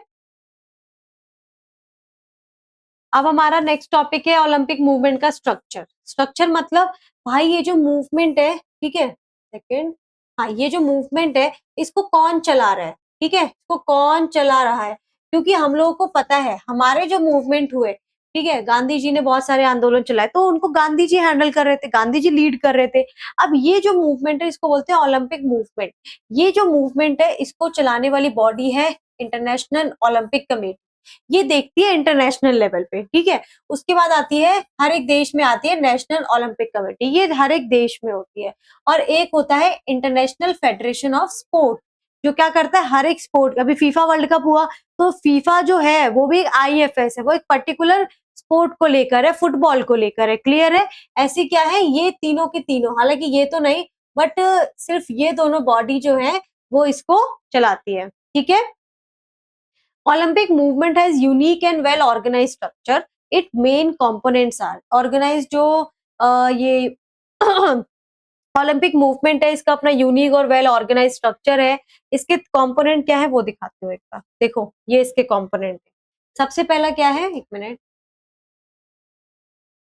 अब हमारा नेक्स्ट टॉपिक है ओलंपिक मूवमेंट का स्ट्रक्चर। स्ट्रक्चर मतलब भाई ये जो मूवमेंट है, ठीक है, सेकेंड, हाँ ये जो मूवमेंट है इसको कौन चला रहा है, ठीक है, इसको कौन चला रहा है, क्योंकि हम लोगों को पता है हमारे जो मूवमेंट हुए, ठीक है, गांधी जी ने बहुत सारे आंदोलन चलाए, तो उनको गांधी जी हैंडल कर रहे थे, गांधी जी लीड कर रहे थे। अब ये जो मूवमेंट है इसको बोलते हैं ओलंपिक मूवमेंट। ये जो मूवमेंट है इसको चलाने वाली बॉडी है इंटरनेशनल ओलंपिक कमेटी, ये देखती है इंटरनेशनल लेवल पे, ठीक है। उसके बाद आती है, हर एक देश में आती है नेशनल ओलंपिक कमेटी, ये हर एक देश में होती है। और एक होता है इंटरनेशनल फेडरेशन ऑफ स्पोर्ट, जो क्या करता है, हर एक स्पोर्ट, अभी फीफा वर्ल्ड कप हुआ, तो फीफा जो है वो भी आईएफएस है, वो एक पर्टिकुलर स्पोर्ट को लेकर है, फुटबॉल को लेकर है, क्लियर है। ऐसी क्या है, ये तीनों की तीनों, हालांकि ये तो नहीं, बट सिर्फ ये दोनों बॉडी जो है वो इसको चलाती है, ठीक है। Olympic movement has unique and well organized structure. Its main components are organized, जो ये ओलंपिक मूवमेंट है इसका अपना यूनिक और वेल ऑर्गेनाइज स्ट्रक्चर है। इसके कंपोनेंट क्या है वो दिखाती हूँ एक बार, देखो ये इसके कंपोनेंट है। सबसे पहला क्या है, एक मिनट,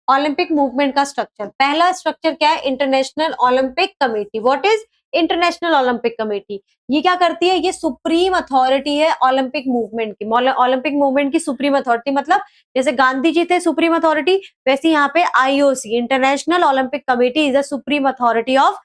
ओलंपिक मूवमेंट का स्ट्रक्चर, पहला स्ट्रक्चर क्या है, International Olympic committee. What is international Olympic committee? ये क्या करती है, ये सुप्रीम अथॉरिटी है ओलंपिक मूवमेंट की। ओलंपिक मूवमेंट की सुप्रीम अथॉरिटी मतलब जैसे गांधी जी थे सुप्रीम अथॉरिटी, वैसे यहाँ पे IOC international Olympic committee is a supreme authority of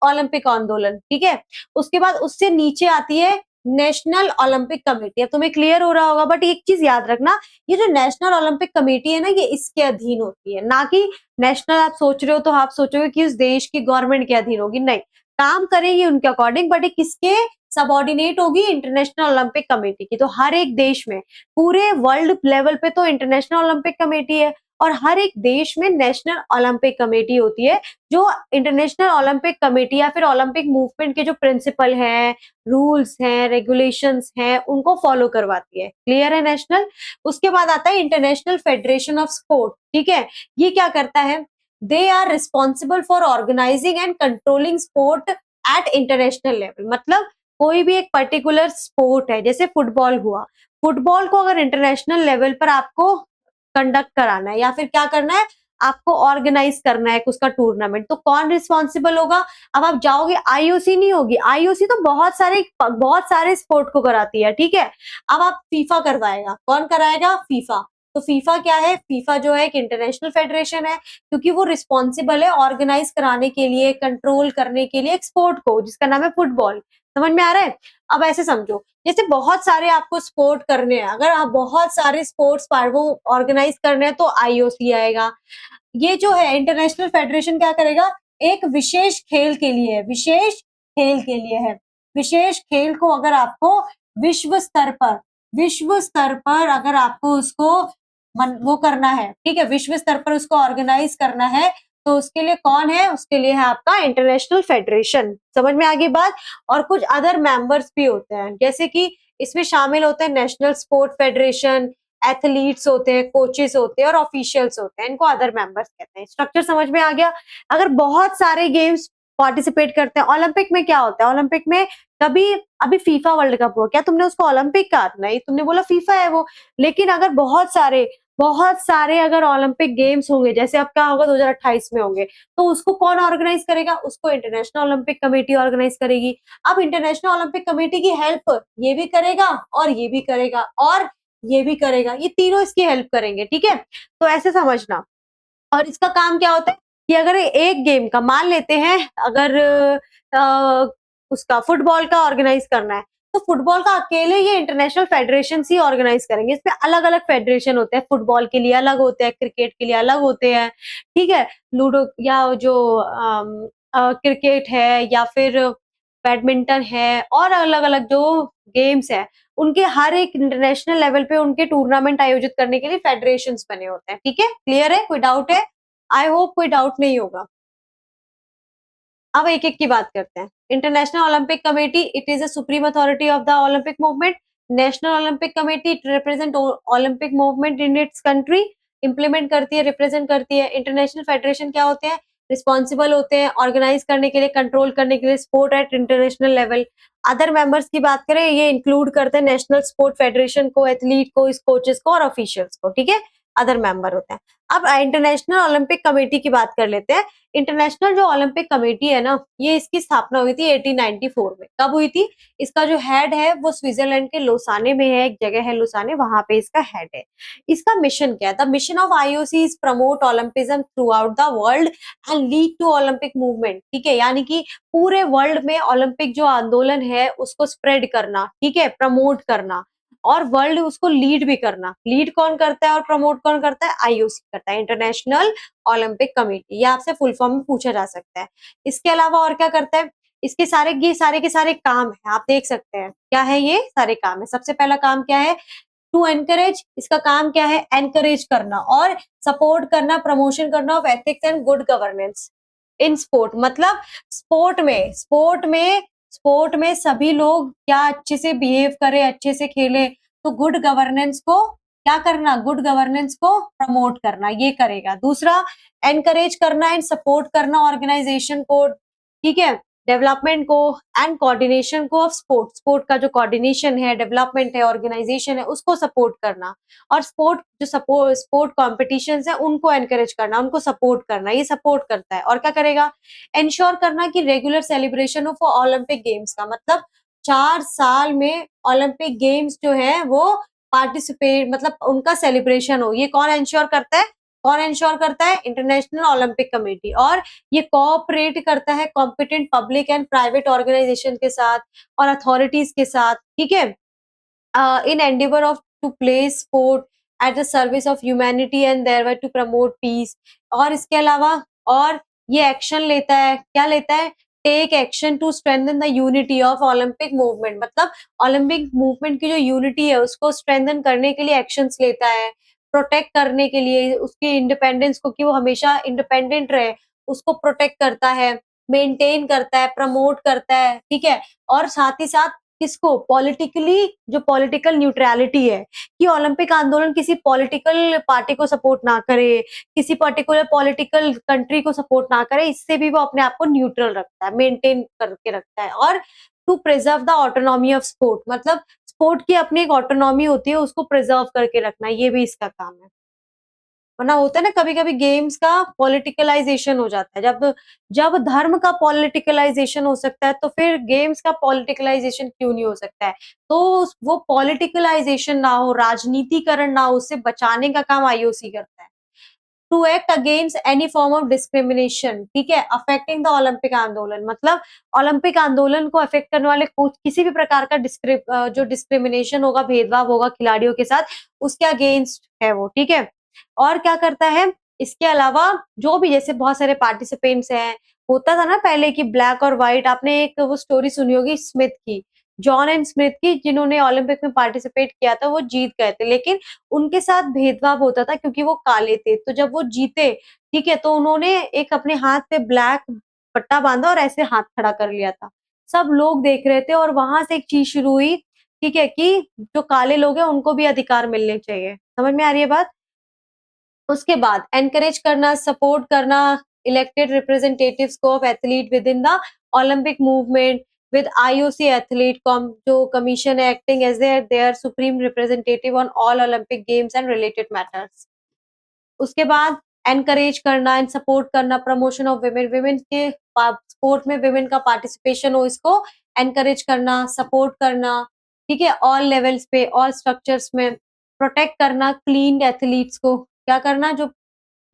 Olympic आंदोलन, ठीक है। उसके बाद उससे नीचे आती है नेशनल ओलंपिक कमेटी। अब तुम्हें क्लियर हो रहा होगा, बट एक चीज याद रखना, ये जो नेशनल ओलंपिक कमेटी है ना, ये इसके अधीन होती है, ना कि नेशनल आप सोच रहे हो तो आप सोचोगे कि उस देश की गवर्नमेंट के अधीन होगी, नहीं, काम करेगी उनके अकॉर्डिंग, बट ये किसके सबऑर्डिनेट होगी, इंटरनेशनल ओलंपिक कमेटी की। तो हर एक देश में, पूरे वर्ल्ड लेवल पे तो इंटरनेशनल ओलंपिक कमेटी है, और हर एक देश में नेशनल ओलंपिक कमेटी होती है, जो इंटरनेशनल ओलंपिक कमेटी या फिर ओलंपिक मूवमेंट के जो प्रिंसिपल हैं, रूल्स हैं, रेगुलेशंस हैं, उनको फॉलो करवाती है, क्लियर है नेशनल। उसके बाद आता है इंटरनेशनल फेडरेशन ऑफ स्पोर्ट, ठीक है। ये क्या करता है, they are responsible for organising and controlling sport at international level. मतलब कोई भी एक पर्टिकुलर स्पोर्ट है, जैसे फुटबॉल हुआ, फुटबॉल को अगर इंटरनेशनल लेवल पर आपको कंडक्ट कराना है या फिर क्या करना है, आपको ऑर्गेनाइज करना है उसका टूर्नामेंट, तो कौन रिस्पॉन्सिबल होगा? अब आप जाओगे, आईओसी नहीं होगी, आईओसी तो बहुत सारे स्पोर्ट को कराती है, ठीक है। अब आप फीफा करवाएगा, कौन कराएगा? फीफा। तो फीफा क्या है, फीफा जो है एक इंटरनेशनल फेडरेशन है, क्योंकि वो रिस्पॉन्सिबल है ऑर्गेनाइज कराने के लिए, कंट्रोल करने के लिए एक स्पोर्ट को, जिसका नाम है फुटबॉल। समझ में आ रहा है? अब ऐसे समझो, जैसे बहुत सारे आपको स्पोर्ट करने हैं, अगर आप बहुत सारे स्पोर्ट्स वो ऑर्गेनाइज करने हैं तो आईओसी आएगा। ये जो है इंटरनेशनल फेडरेशन क्या करेगा, एक विशेष खेल के लिए है, विशेष खेल के लिए है, विशेष खेल को अगर आपको विश्व स्तर पर, विश्व स्तर पर अगर आपको उसको वो करना है, ठीक है, विश्व स्तर पर उसको ऑर्गेनाइज करना है, तो उसके लिए कौन है, उसके लिए है आपका इंटरनेशनल फेडरेशन। समझ में आ गई बात? और कुछ अदर मेंबर्स भी होते हैं, जैसे कि इसमें शामिल होते हैं नेशनल स्पोर्ट फेडरेशन, एथलीट्स होते हैं, कोचेस होते हैं और ऑफिशियल्स होते हैं, इनको अदर मेंबर्स कहते हैं। स्ट्रक्चर समझ में आ गया? अगर बहुत सारे गेम्स पार्टिसिपेट करते हैं, ओलंपिक में क्या होता है, ओलंपिक में कभी, अभी फीफा वर्ल्ड कप हुआ, क्या तुमने उसको ओलंपिक कहा? नहीं, तुमने बोला फीफा है वो। लेकिन अगर बहुत सारे अगर ओलंपिक गेम्स होंगे, जैसे अब क्या होगा 2028 में होंगे, तो उसको कौन ऑर्गेनाइज करेगा? उसको इंटरनेशनल ओलंपिक कमेटी ऑर्गेनाइज करेगी। अब इंटरनेशनल ओलंपिक कमेटी की हेल्प ये भी करेगा और ये भी करेगा और ये भी करेगा, ये तीनों इसकी हेल्प करेंगे, ठीक है। तो ऐसे समझना। और इसका काम क्या होता है कि अगर एक गेम का मान लेते हैं, अगर उसका फुटबॉल का ऑर्गेनाइज करना है, तो फुटबॉल का अकेले ये इंटरनेशनल फेडरेशन ही ऑर्गेनाइज करेंगे। इस पे अलग अलग फेडरेशन होते हैं, फुटबॉल के लिए अलग होते हैं, क्रिकेट के लिए अलग होते हैं, ठीक है। लूडो या जो क्रिकेट है या फिर बैडमिंटन है और अलग अलग जो गेम्स है, उनके हर एक इंटरनेशनल लेवल पे उनके टूर्नामेंट आयोजित करने के लिए फेडरेशन बने होते हैं, ठीक है। क्लियर है, कोई डाउट है? आई होप कोई डाउट नहीं होगा। अब एक एक की बात करते हैं। International Olympic committee, it is a supreme authority of the Olympic movement. National Olympic committee, it represent Olympic movement in its country. Implement करती है, रिप्रेजेंट करती है। इंटरनेशनल फेडरेशन क्या होते हैं? रिस्पॉन्सिबल होते हैं ऑर्गेनाइज करने के लिए, कंट्रोल करने के लिए sport at international level. Other members की बात करें, ये इंक्लूड करते हैं नेशनल स्पोर्ट फेडरेशन को, एथलीट को, कोचेस को और ऑफिशियल्स को, ठीक है। अदर मेंबर होते हैं। अब इंटरनेशनल ओलंपिक कमेटी की बात कर लेते हैं। इंटरनेशनल जो ओलंपिक कमेटी है ना, ये इसकी स्थापना हुई थी 1894 में। कब हुई थी? इसका जो हेड है वो स्विट्जरलैंड के लोसाने में है, एक जगह है लोसाने, वहां पे इसका हेड है। इसका मिशन क्या है? The mission of IOC is promote Olympism throughout the world and lead to Olympic movement, ठीक है। यानी कि पूरे वर्ल्ड में ओलंपिक जो आंदोलन है उसको स्प्रेड करना, ठीक है, प्रमोट करना और वर्ल्ड उसको लीड भी करना। लीड कौन करता है और प्रमोट कौन करता है? आईओसी करता है, इंटरनेशनल ओलंपिक कमेटी। ये आपसे फुल फॉर्म में पूछा जा सकता है। इसके अलावा और क्या करता है? इसके सारे ये सारे के सारे काम है, आप देख सकते हैं क्या है, ये सारे काम है। सबसे पहला काम क्या है? टू एनकरेज, इसका काम क्या है? एनकरेज करना और सपोर्ट करना, प्रमोशन करना of ethics and good governance in sport. मतलब स्पोर्ट में सभी लोग क्या अच्छे से बिहेव करें, अच्छे से खेले, तो गुड गवर्नेंस को क्या करना? गुड गवर्नेंस को प्रमोट करना, ये करेगा। दूसरा, एनकरेज करना एंड सपोर्ट करना ऑर्गेनाइजेशन को, ठीक है, डेवलपमेंट को एंड कोऑर्डिनेशन को ऑफ स्पोर्ट का जो कोऑर्डिनेशन है, डेवलपमेंट है, ऑर्गेनाइजेशन है, उसको सपोर्ट करना और स्पोर्ट कॉम्पिटिशन है उनको एनकरेज करना, उनको सपोर्ट करना, ये सपोर्ट करता है। और क्या करेगा? इंश्योर करना कि regular celebration of Olympic games का, मतलब 4 साल में ओलंपिक गेम्स जो है वो पार्टिसिपेट, मतलब उनका सेलिब्रेशन हो। ये कौन इंश्योर करता है? कौन इंश्योर करता है? International Olympic Committee. और ये कोऑपरेट करता है competent public and private organisation के साथ और अथॉरिटीज के साथ, ठीक है, in endeavor of to place sport at the service of humanity and thereby to promote peace। और इसके अलावा और ये एक्शन लेता है, क्या लेता है? Take action to strengthen the unity of Olympic movement, मतलब ओलंपिक मूवमेंट की जो यूनिटी है उसको स्ट्रेंथन करने के लिए एक्शंस लेता है, प्रोटेक्ट करने के लिए उसकी इंडिपेंडेंस को, कि वो हमेशा इंडिपेंडेंट रहे, उसको प्रोटेक्ट करता है, मेंटेन करता है, प्रमोट करता है, ठीक है। और साथ ही साथ किसको? पॉलिटिकली, जो पॉलिटिकल न्यूट्रलिटी है, कि ओलंपिक आंदोलन किसी पॉलिटिकल पार्टी को सपोर्ट ना करे, किसी पर्टिकुलर पॉलिटिकल कंट्री को सपोर्ट ना करे, इससे भी वो अपने आप को न्यूट्रल रखता है, मेंटेन करके रखता है। और to preserve the autonomy of sport, मतलब स्पोर्ट की अपनी एक ऑटोनॉमी होती है, उसको प्रिजर्व करके रखना, ये भी इसका काम है। वरना होता है ना कभी कभी गेम्स का पॉलिटिकलाइजेशन हो जाता है। जब जब धर्म का पॉलिटिकलाइजेशन हो सकता है तो फिर गेम्स का पॉलिटिकलाइजेशन क्यों नहीं हो सकता है? तो वो पॉलिटिकलाइजेशन ना हो, राजनीतिकरण ना हो, उससे बचाने का काम आईओसी करता है। To act against any form of discrimination, ठीक है, अफेक्टिंग द ओलंपिक आंदोलन, मतलब ओलंपिक आंदोलन को अफेक्ट करने वाले कुछ किसी भी प्रकार का जो डिस्क्रिमिनेशन होगा, भेदभाव होगा खिलाड़ियों के साथ, उसके अगेंस्ट है वो, ठीक है। और क्या करता है? इसके अलावा जो भी, जैसे बहुत सारे पार्टिसिपेंट्स हैं, होता था ना पहले कि ब्लैक और व्हाइट, आपने एक वो स्टोरी सुनी होगी स्मिथ की, जॉन एंड स्मिथ की, जिन्होंने ओलंपिक में पार्टिसिपेट किया था, वो जीत गए थे, लेकिन उनके साथ भेदभाव होता था क्योंकि वो काले थे। तो जब वो जीते, ठीक है, तो उन्होंने एक अपने हाथ पे ब्लैक पट्टा बांधा और ऐसे हाथ खड़ा कर लिया था। सब लोग देख रहे थे और वहां से एक चीज शुरू हुई, ठीक है, कि जो काले लोग हैं उनको भी अधिकार मिलने चाहिए। समझ में आ रही है बात? उसके बाद एनकरेज करना, सपोर्ट करना इलेक्टेड रिप्रेजेंटेटिव्स को of athlete with in the Olympic movement with IOC athlete जो commission है acting as their supreme representative on all Olympic games and related matters। उसके बाद एनकरेज करना एंड सपोर्ट करना प्रमोशन ऑफ विमेन के sport में women का participation हो, इसको एनकरेज करना, सपोर्ट करना, ठीक है, ऑल लेवल्स पे, ऑल स्ट्रक्चर्स में। प्रोटेक्ट करना क्लीन एथलीट्स को, क्या करना? जो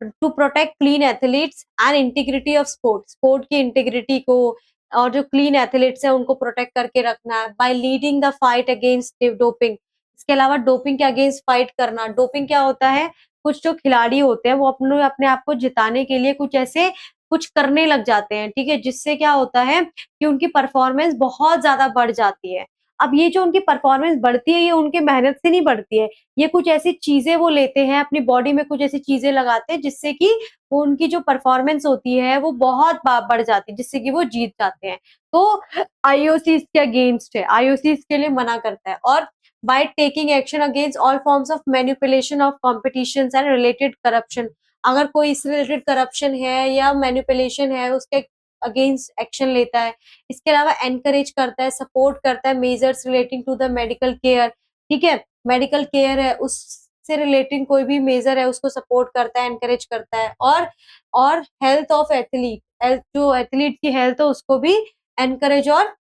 to protect clean athletes and integrity of sport, sport की इंटीग्रिटी को, और जो क्लीन एथलीट्स हैं उनको प्रोटेक्ट करके रखना है, bye leading the fight against doping. इसके अलावा डोपिंग के अगेंस्ट फाइट करना। डोपिंग क्या होता है, कुछ जो खिलाड़ी होते हैं वो अपने अपने आप को जिताने के लिए कुछ ऐसे कुछ करने लग जाते हैं, ठीक है, जिससे क्या होता है कि उनकी परफॉर्मेंस बहुत ज्यादा बढ़ जाती है। अब ये जो उनकी परफॉर्मेंस बढ़ती है ये उनकी मेहनत से नहीं बढ़ती है, ये कुछ ऐसी चीजें वो लेते हैं अपनी बॉडी में, कुछ ऐसी चीजें लगाते हैं जिससे कि वो उनकी जो परफॉर्मेंस होती है वो बहुत बढ़ जाती है, जिससे कि वो जीत जाते हैं। तो आईओसी इसके अगेंस्ट है, आईओसी इसके लिए मना करता है। और by taking action against all forms of manipulation of competitions and related corruption. अगर कोई इससे रिलेटेड करप्शन है या मैनिपुलेशन है उसके अगेंस्ट एक्शन लेता है। इसके अलावा एनकरेज करता है, सपोर्ट करता है measures relating to the medical care, ठीक है, मेडिकल केयर है उससे रिलेटिंग कोई भी मेजर है उसको सपोर्ट करता है, एनकरेज करता है। और हेल्थ ऑफ एथलीट, हेल्थ जो एथलीट की हेल्थ है उसको भी एनकरेज और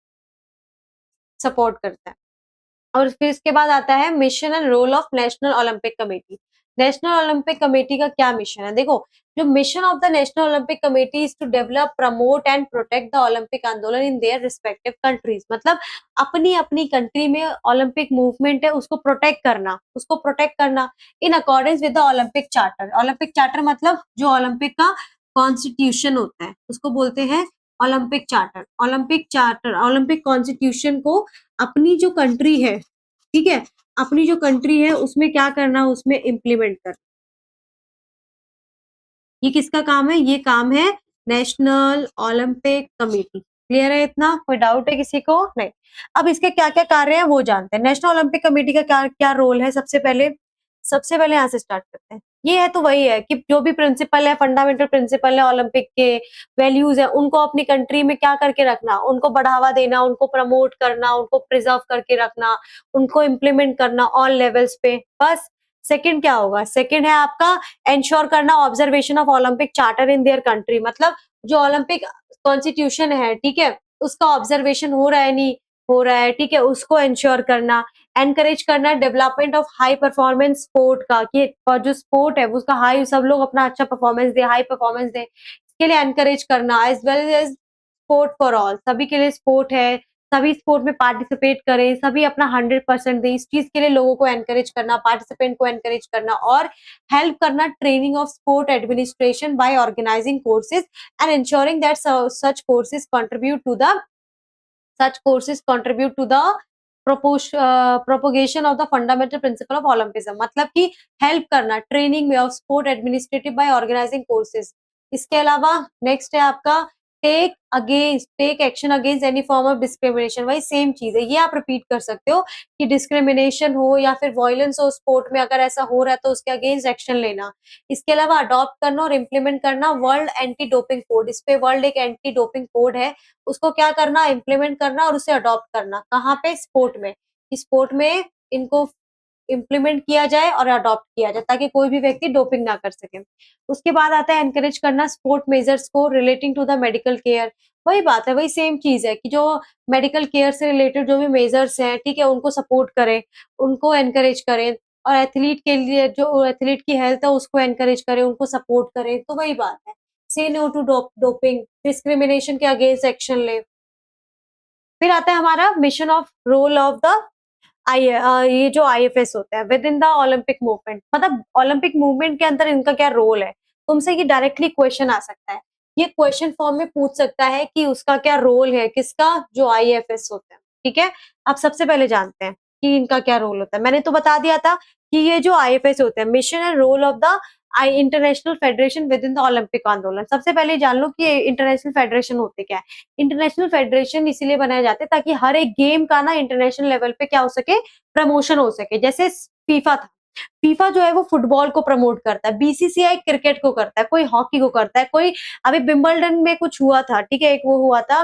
सपोर्ट करता है। और फिर इसके बाद आता है mission and role of national Olympic committee. National Olympic committee का क्या मिशन है, देखो, जो mission of the national Olympic committee is to develop, promote and protect the Olympic आंदोलन इन देयर रिस्पेक्टिव कंट्रीज। मतलब अपनी अपनी कंट्री में ओलंपिक मूवमेंट है उसको प्रोटेक्ट करना, उसको प्रोटेक्ट करना in accordance with the Olympic charter. Olympic charter मतलब जो ओलंपिक का कॉन्स्टिट्यूशन होता है उसको बोलते हैं Olympic charter. Olympic charter, Olympic constitution को अपनी जो कंट्री है, ठीक है, अपनी जो कंट्री है उसमें क्या करना, उसमें इम्प्लीमेंट करना। ये किसका काम है, ये काम है नेशनल ओलंपिक कमेटी। क्लियर है इतना, कोई डाउट है किसी को? नहीं। अब इसके क्या क्या कार्य हैं वो जानते हैं। नेशनल ओलंपिक कमेटी का क्या क्या रोल है, सबसे पहले यहाँ से स्टार्ट करते हैं। ये है तो वही है कि जो भी प्रिंसिपल है, फंडामेंटल प्रिंसिपल है ओलंपिक के, वैल्यूज है, उनको अपनी कंट्री में क्या करके रखना, उनको बढ़ावा देना, उनको प्रमोट करना, उनको प्रिजर्व करके रखना, उनको इम्प्लीमेंट करना ऑल लेवल्स पे, बस। सेकंड क्या होगा, सेकंड है आपका एंश्योर करना observation of Olympic charter in their country. मतलब जो ओलंपिक कॉन्स्टिट्यूशन है, ठीक है, उसका ऑब्जर्वेशन हो रहा है नहीं हो रहा है, ठीक है, उसको एंश्योर करना। एनकरेज करना development of high performance sport का, कि और जो स्पोर्ट है उसका हाई, सब लोग अपना अच्छा परफॉर्मेंस दे, हाई परफॉर्मेंस दे, इसके लिए एनकरेज करना। As well as sport for all, सभी के लिए स्पोर्ट है, सभी स्पोर्ट में पार्टिसिपेट करें, सभी अपना 100% दें, इस चीज के लिए लोगों को एनकरेज करना, पार्टिसिपेंट को एनकरेज करना। और हेल्प करना training of sport administration by organising courses and ensuring that such courses contribute to the propagation of the fundamental principle of Olympism। मतलब कि हेल्प करना ट्रेनिंग में of sport administrative by organising courses. इसके अलावा next है आपका take action against any form of discrimination. वही same चीज है, ये आप रिपीट कर सकते हो कि डिस्क्रिमिनेशन हो या फिर वायलेंस हो स्पोर्ट में, अगर ऐसा हो रहा है तो उसके अगेंस्ट एक्शन लेना। इसके अलावा अडॉप्ट करना और इम्प्लीमेंट करना वर्ल्ड एंटी डोपिंग कोड। इस पे वर्ल्ड एक एंटी डोपिंग कोड है, उसको क्या करना, इम्प्लीमेंट करना और उसे अडॉप्ट करना। कहाँ पे, स्पोर्ट में, स्पोर्ट में इनको इम्प्लीमेंट किया जाए और अडॉप्ट किया जाए ताकि कोई भी व्यक्ति डोपिंग ना कर सके। उसके बाद आता है एनकरेज करना स्पोर्ट मेजर्स को relating to the medical care. वही बात है, वही सेम चीज है कि जो मेडिकल केयर से रिलेटेड जो भी मेजर्स हैं, ठीक है, उनको सपोर्ट करें, उनको एनकरेज करें। और एथलीट के लिए जो एथलीट की हेल्थ है उसको एनकरेज करें, उनको सपोर्ट करें। तो वही बात है, say no to doping, discrimination के अगेंस्ट एक्शन ले। फिर आता है हमारा mission of role of the ये जो आईएफएस होता है within the Olympic movement. मतलब ओलंपिक मूवमेंट के अंदर इनका क्या रोल है, तुमसे ये डायरेक्टली क्वेश्चन आ सकता है, ये क्वेश्चन फॉर्म में पूछ सकता है कि उसका क्या रोल है, किसका, जो आईएफएस होता है, ठीक है। आप सबसे पहले जानते हैं कि इनका क्या रोल होता है। मैंने तो बता दिया था कि ये जो आईएफएस होते हैं mission and role of the I international federation within the Olympic आंदोलन। सबसे पहले जान लो कि इंटरनेशनल फेडरेशन होते क्या है। इंटरनेशनल फेडरेशन इसीलिए बनाए जाते हैं ताकि हर एक गेम का ना इंटरनेशनल लेवल पे क्या हो सके, प्रमोशन हो सके। जैसे फीफा था, फीफा जो है वो फुटबॉल को प्रमोट करता है, बीसीसीआई क्रिकेट को करता है, कोई हॉकी को करता है, कोई अभी विंबलडन में कुछ हुआ था, ठीक है, एक वो हुआ था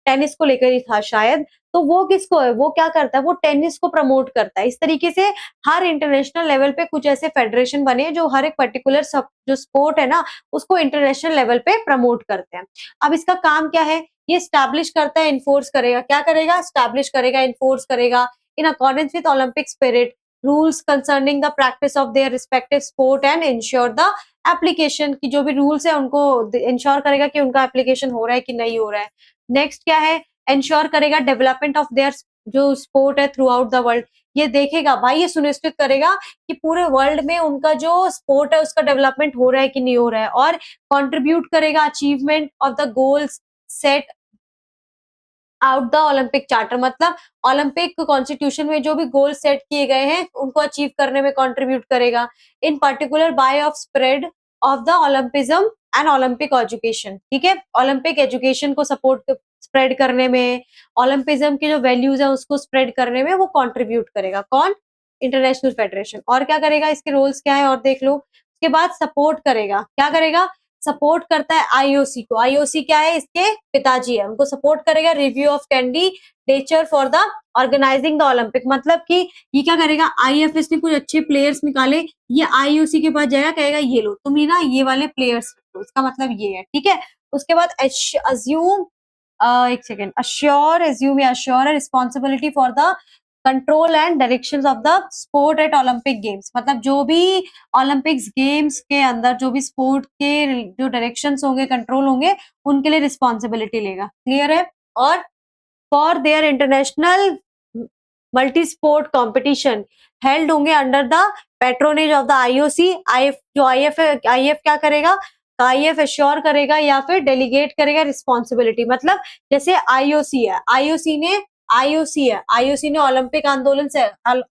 टेनिस को लेकर ही था शायद, तो वो किसको है, वो क्या करता है, वो टेनिस को प्रमोट करता है। इस तरीके से हर इंटरनेशनल लेवल पे कुछ ऐसे फेडरेशन बने जो हर एक पर्टिकुलर सब जो स्पोर्ट है ना उसको इंटरनेशनल लेवल पे प्रमोट करते हैं। अब इसका काम क्या है, ये स्टैब्लिश करता है, इन्फोर्स करेगा, क्या करेगा, स्टैब्लिश करेगा, इन्फोर्स करेगा in accordance with Olympic spirit, rules concerning the practice of their respective sport and ensure the application की जो भी रूल्स है उनको इंश्योर करेगा कि उनका एप्लीकेशन हो रहा है कि नहीं हो रहा है। नेक्स्ट क्या है, इंश्योर करेगा डेवलपमेंट ऑफ देयर जो स्पोर्ट है थ्रू आउट द वर्ल्ड। ये देखेगा भाई, ये सुनिश्चित करेगा कि पूरे वर्ल्ड में उनका जो स्पोर्ट है उसका डेवलपमेंट हो रहा है कि नहीं हो रहा है, और कंट्रीब्यूट करेगा achievement of the goals set out the Olympic charter. मतलब ओलंपिक कॉन्स्टिट्यूशन में जो भी गोल सेट किए गए हैं उनको अचीव करने में कंट्रीब्यूट करेगा। In particular by of spread of the Olympism and Olympic education. ठीक है, ओलंपिक एजुकेशन को सपोर्ट स्प्रेड करने में, ओलंपिज्म की जो वैल्यूज है उसको स्प्रेड करने में वो कंट्रीब्यूट करेगा। कौन? International federation. और क्या करेगा, इसके रोल्स क्या है और देख लो। उसके बाद सपोर्ट करेगा, क्या करेगा, सपोर्ट करता है आईओसी को। आईओसी क्या है, इसके पिताजी है, उनको सपोर्ट करेगा review of candidature for the organising the Olympic. मतलब कि ये क्या करेगा, आईएफएस ने कुछ अच्छे प्लेयर्स निकाले, ये आईओसी के पास जाएगा, कहेगा ये लो तुम ही ना ये वाले प्लेयर्स रखो, इसका मतलब ये है। ठीक है, उसके बाद अज्यूम एक सेकेंड, अश्योर एज्यूम या अश्योर है responsibility for the control and directions of the sport at Olympic games. मतलब जो भी ओलंपिक्स गेम्स के अंदर जो भी स्पोर्ट के जो डायरेक्शंस होंगे, कंट्रोल होंगे, उनके लिए रिस्पॉन्सिबिलिटी लेगा। क्लियर है? और for their international multi sport competition held होंगे under the patronage of the IOC. IF जो आईएफ क्या करेगा, आईएफ एश्योर करेगा या फिर डेलीगेट करेगा रिस्पॉन्सिबिलिटी। मतलब जैसे आईओसी है, आईओसी ने ओलंपिक आंदोलन से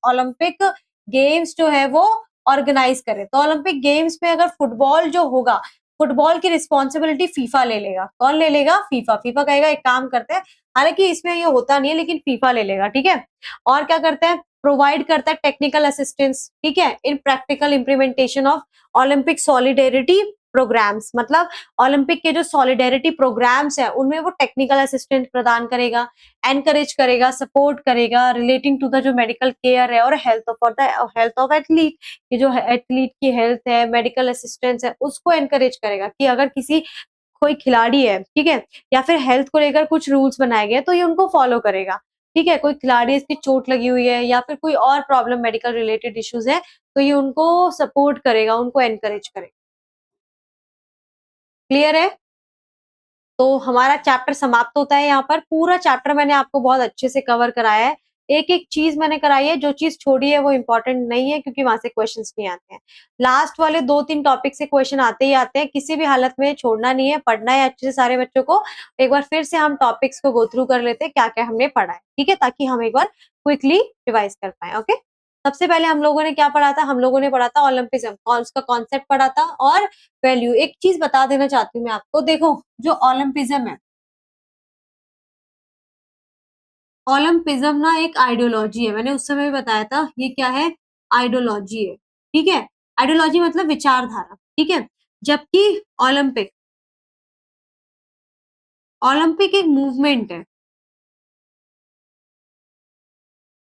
ओलंपिक गेम्स जो है वो ऑर्गेनाइज करे, तो ओलंपिक गेम्स में अगर फुटबॉल जो होगा, फुटबॉल की रिस्पॉन्सिबिलिटी फीफा ले लेगा। कौन ले लेगा? फीफा। फीफा कहेगा एक काम करते हैं, हालांकि इसमें ये होता नहीं है लेकिन फीफा ले लेगा। ठीक है, और क्या करता है, प्रोवाइड करता है टेक्निकल असिस्टेंस। ठीक है, in practical implementation of Olympic solidarity programmes. मतलब ओलंपिक के जो सॉलिडेरिटी प्रोग्राम्स है उनमें वो टेक्निकल असिस्टेंस प्रदान करेगा, एनकरेज करेगा, सपोर्ट करेगा रिलेटिंग टू द जो मेडिकल केयर है और health for the health of athlete. ये जो एथलीट की हेल्थ है, मेडिकल असिस्टेंस है, उसको एनकरेज करेगा कि अगर किसी कोई खिलाड़ी है, ठीक है, या फिर हेल्थ को लेकर कुछ रूल्स बनाए गए तो ये उनको फॉलो करेगा। ठीक है, कोई खिलाड़ी इसकी चोट लगी हुई है या फिर कोई और प्रॉब्लम मेडिकल रिलेटेड इश्यूज है तो ये उनको सपोर्ट करेगा, उनको एनकरेज करेगा। क्लियर है? तो हमारा चैप्टर समाप्त होता है यहाँ पर। पूरा चैप्टर मैंने आपको बहुत अच्छे से कवर कराया है, एक एक चीज मैंने कराई है, जो चीज छोड़ी है वो इंपॉर्टेंट नहीं है क्योंकि वहां से क्वेश्चंस नहीं आते हैं। लास्ट वाले 2-3 टॉपिक से क्वेश्चन आते ही आते हैं, किसी भी हालत में छोड़ना नहीं है, पढ़ना है अच्छे से सारे बच्चों को। एक बार फिर से हम टॉपिक्स को गो थ्रू कर लेते हैं, क्या क्या हमने पढ़ा है, ठीक है, ताकि हम एक बार क्विकली रिवाइज कर पाए। ओके, सबसे पहले हम लोगों ने क्या पढ़ा था, हम लोगों ने पढ़ा था ओलंपिज्म, उसका कॉन्सेप्ट पढ़ा था और वैल्यू। एक चीज बता देना चाहती हूँ मैं आपको, देखो जो ओलंपिज्म है, ओलंपिज्म ना एक आइडियोलॉजी है, मैंने उस समय भी बताया था ये क्या है, आइडियोलॉजी है। ठीक है, आइडियोलॉजी मतलब विचारधारा। ठीक है, जबकि ओलंपिक, ओलंपिक एक मूवमेंट है।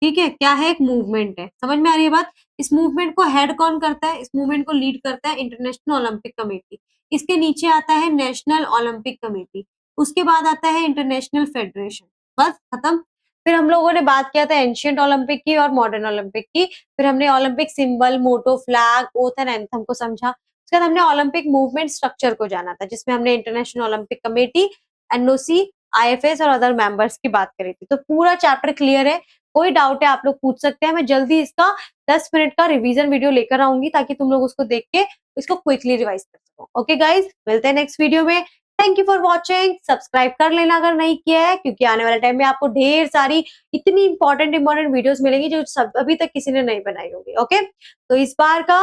ठीक है, क्या है, एक मूवमेंट है। समझ में आ रही है बात? इस मूवमेंट को हेड कौन करता है, इस मूवमेंट को लीड करता है इंटरनेशनल ओलंपिक कमेटी। इसके नीचे आता है नेशनल ओलंपिक कमेटी, उसके बाद आता है इंटरनेशनल फेडरेशन। बस खत्म। फिर हम लोगों ने बात किया था एंशियंट ओलंपिक की और मॉडर्न ओलंपिक की। फिर हमने Olympic symbol, motto, flag, oath and anthem को समझा। उसके बाद हमने ओलंपिक मूवमेंट स्ट्रक्चर को जाना था, जिसमें हमने international Olympic committee, NOC, IFS और अदर मेंबर्स की बात करी थी। तो पूरा चैप्टर क्लियर है, कोई डाउट है आप लोग पूछ सकते हैं। मैं जल्दी इसका 10 मिनट का रिवीजन वीडियो लेकर आऊंगी ताकि तुम लोग उसको देख के इसको क्विकली रिवाइज कर सको। ओके गाइज, मिलते हैं नेक्स्ट वीडियो में। Thank you for watching. Subscribe कर लेना अगर नहीं किया है, क्योंकि आने वाले टाइम में आपको ढेर सारी इतनी इंपॉर्टेंट वीडियोस मिलेंगी जो सब अभी तक किसी ने नहीं बनाई होगी। ओके, तो इस बार का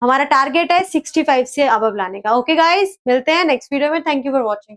हमारा टारगेट है 65 से अबव लाने का। ओके गाइज, मिलते हैं नेक्स्ट वीडियो में। Thank you for watching.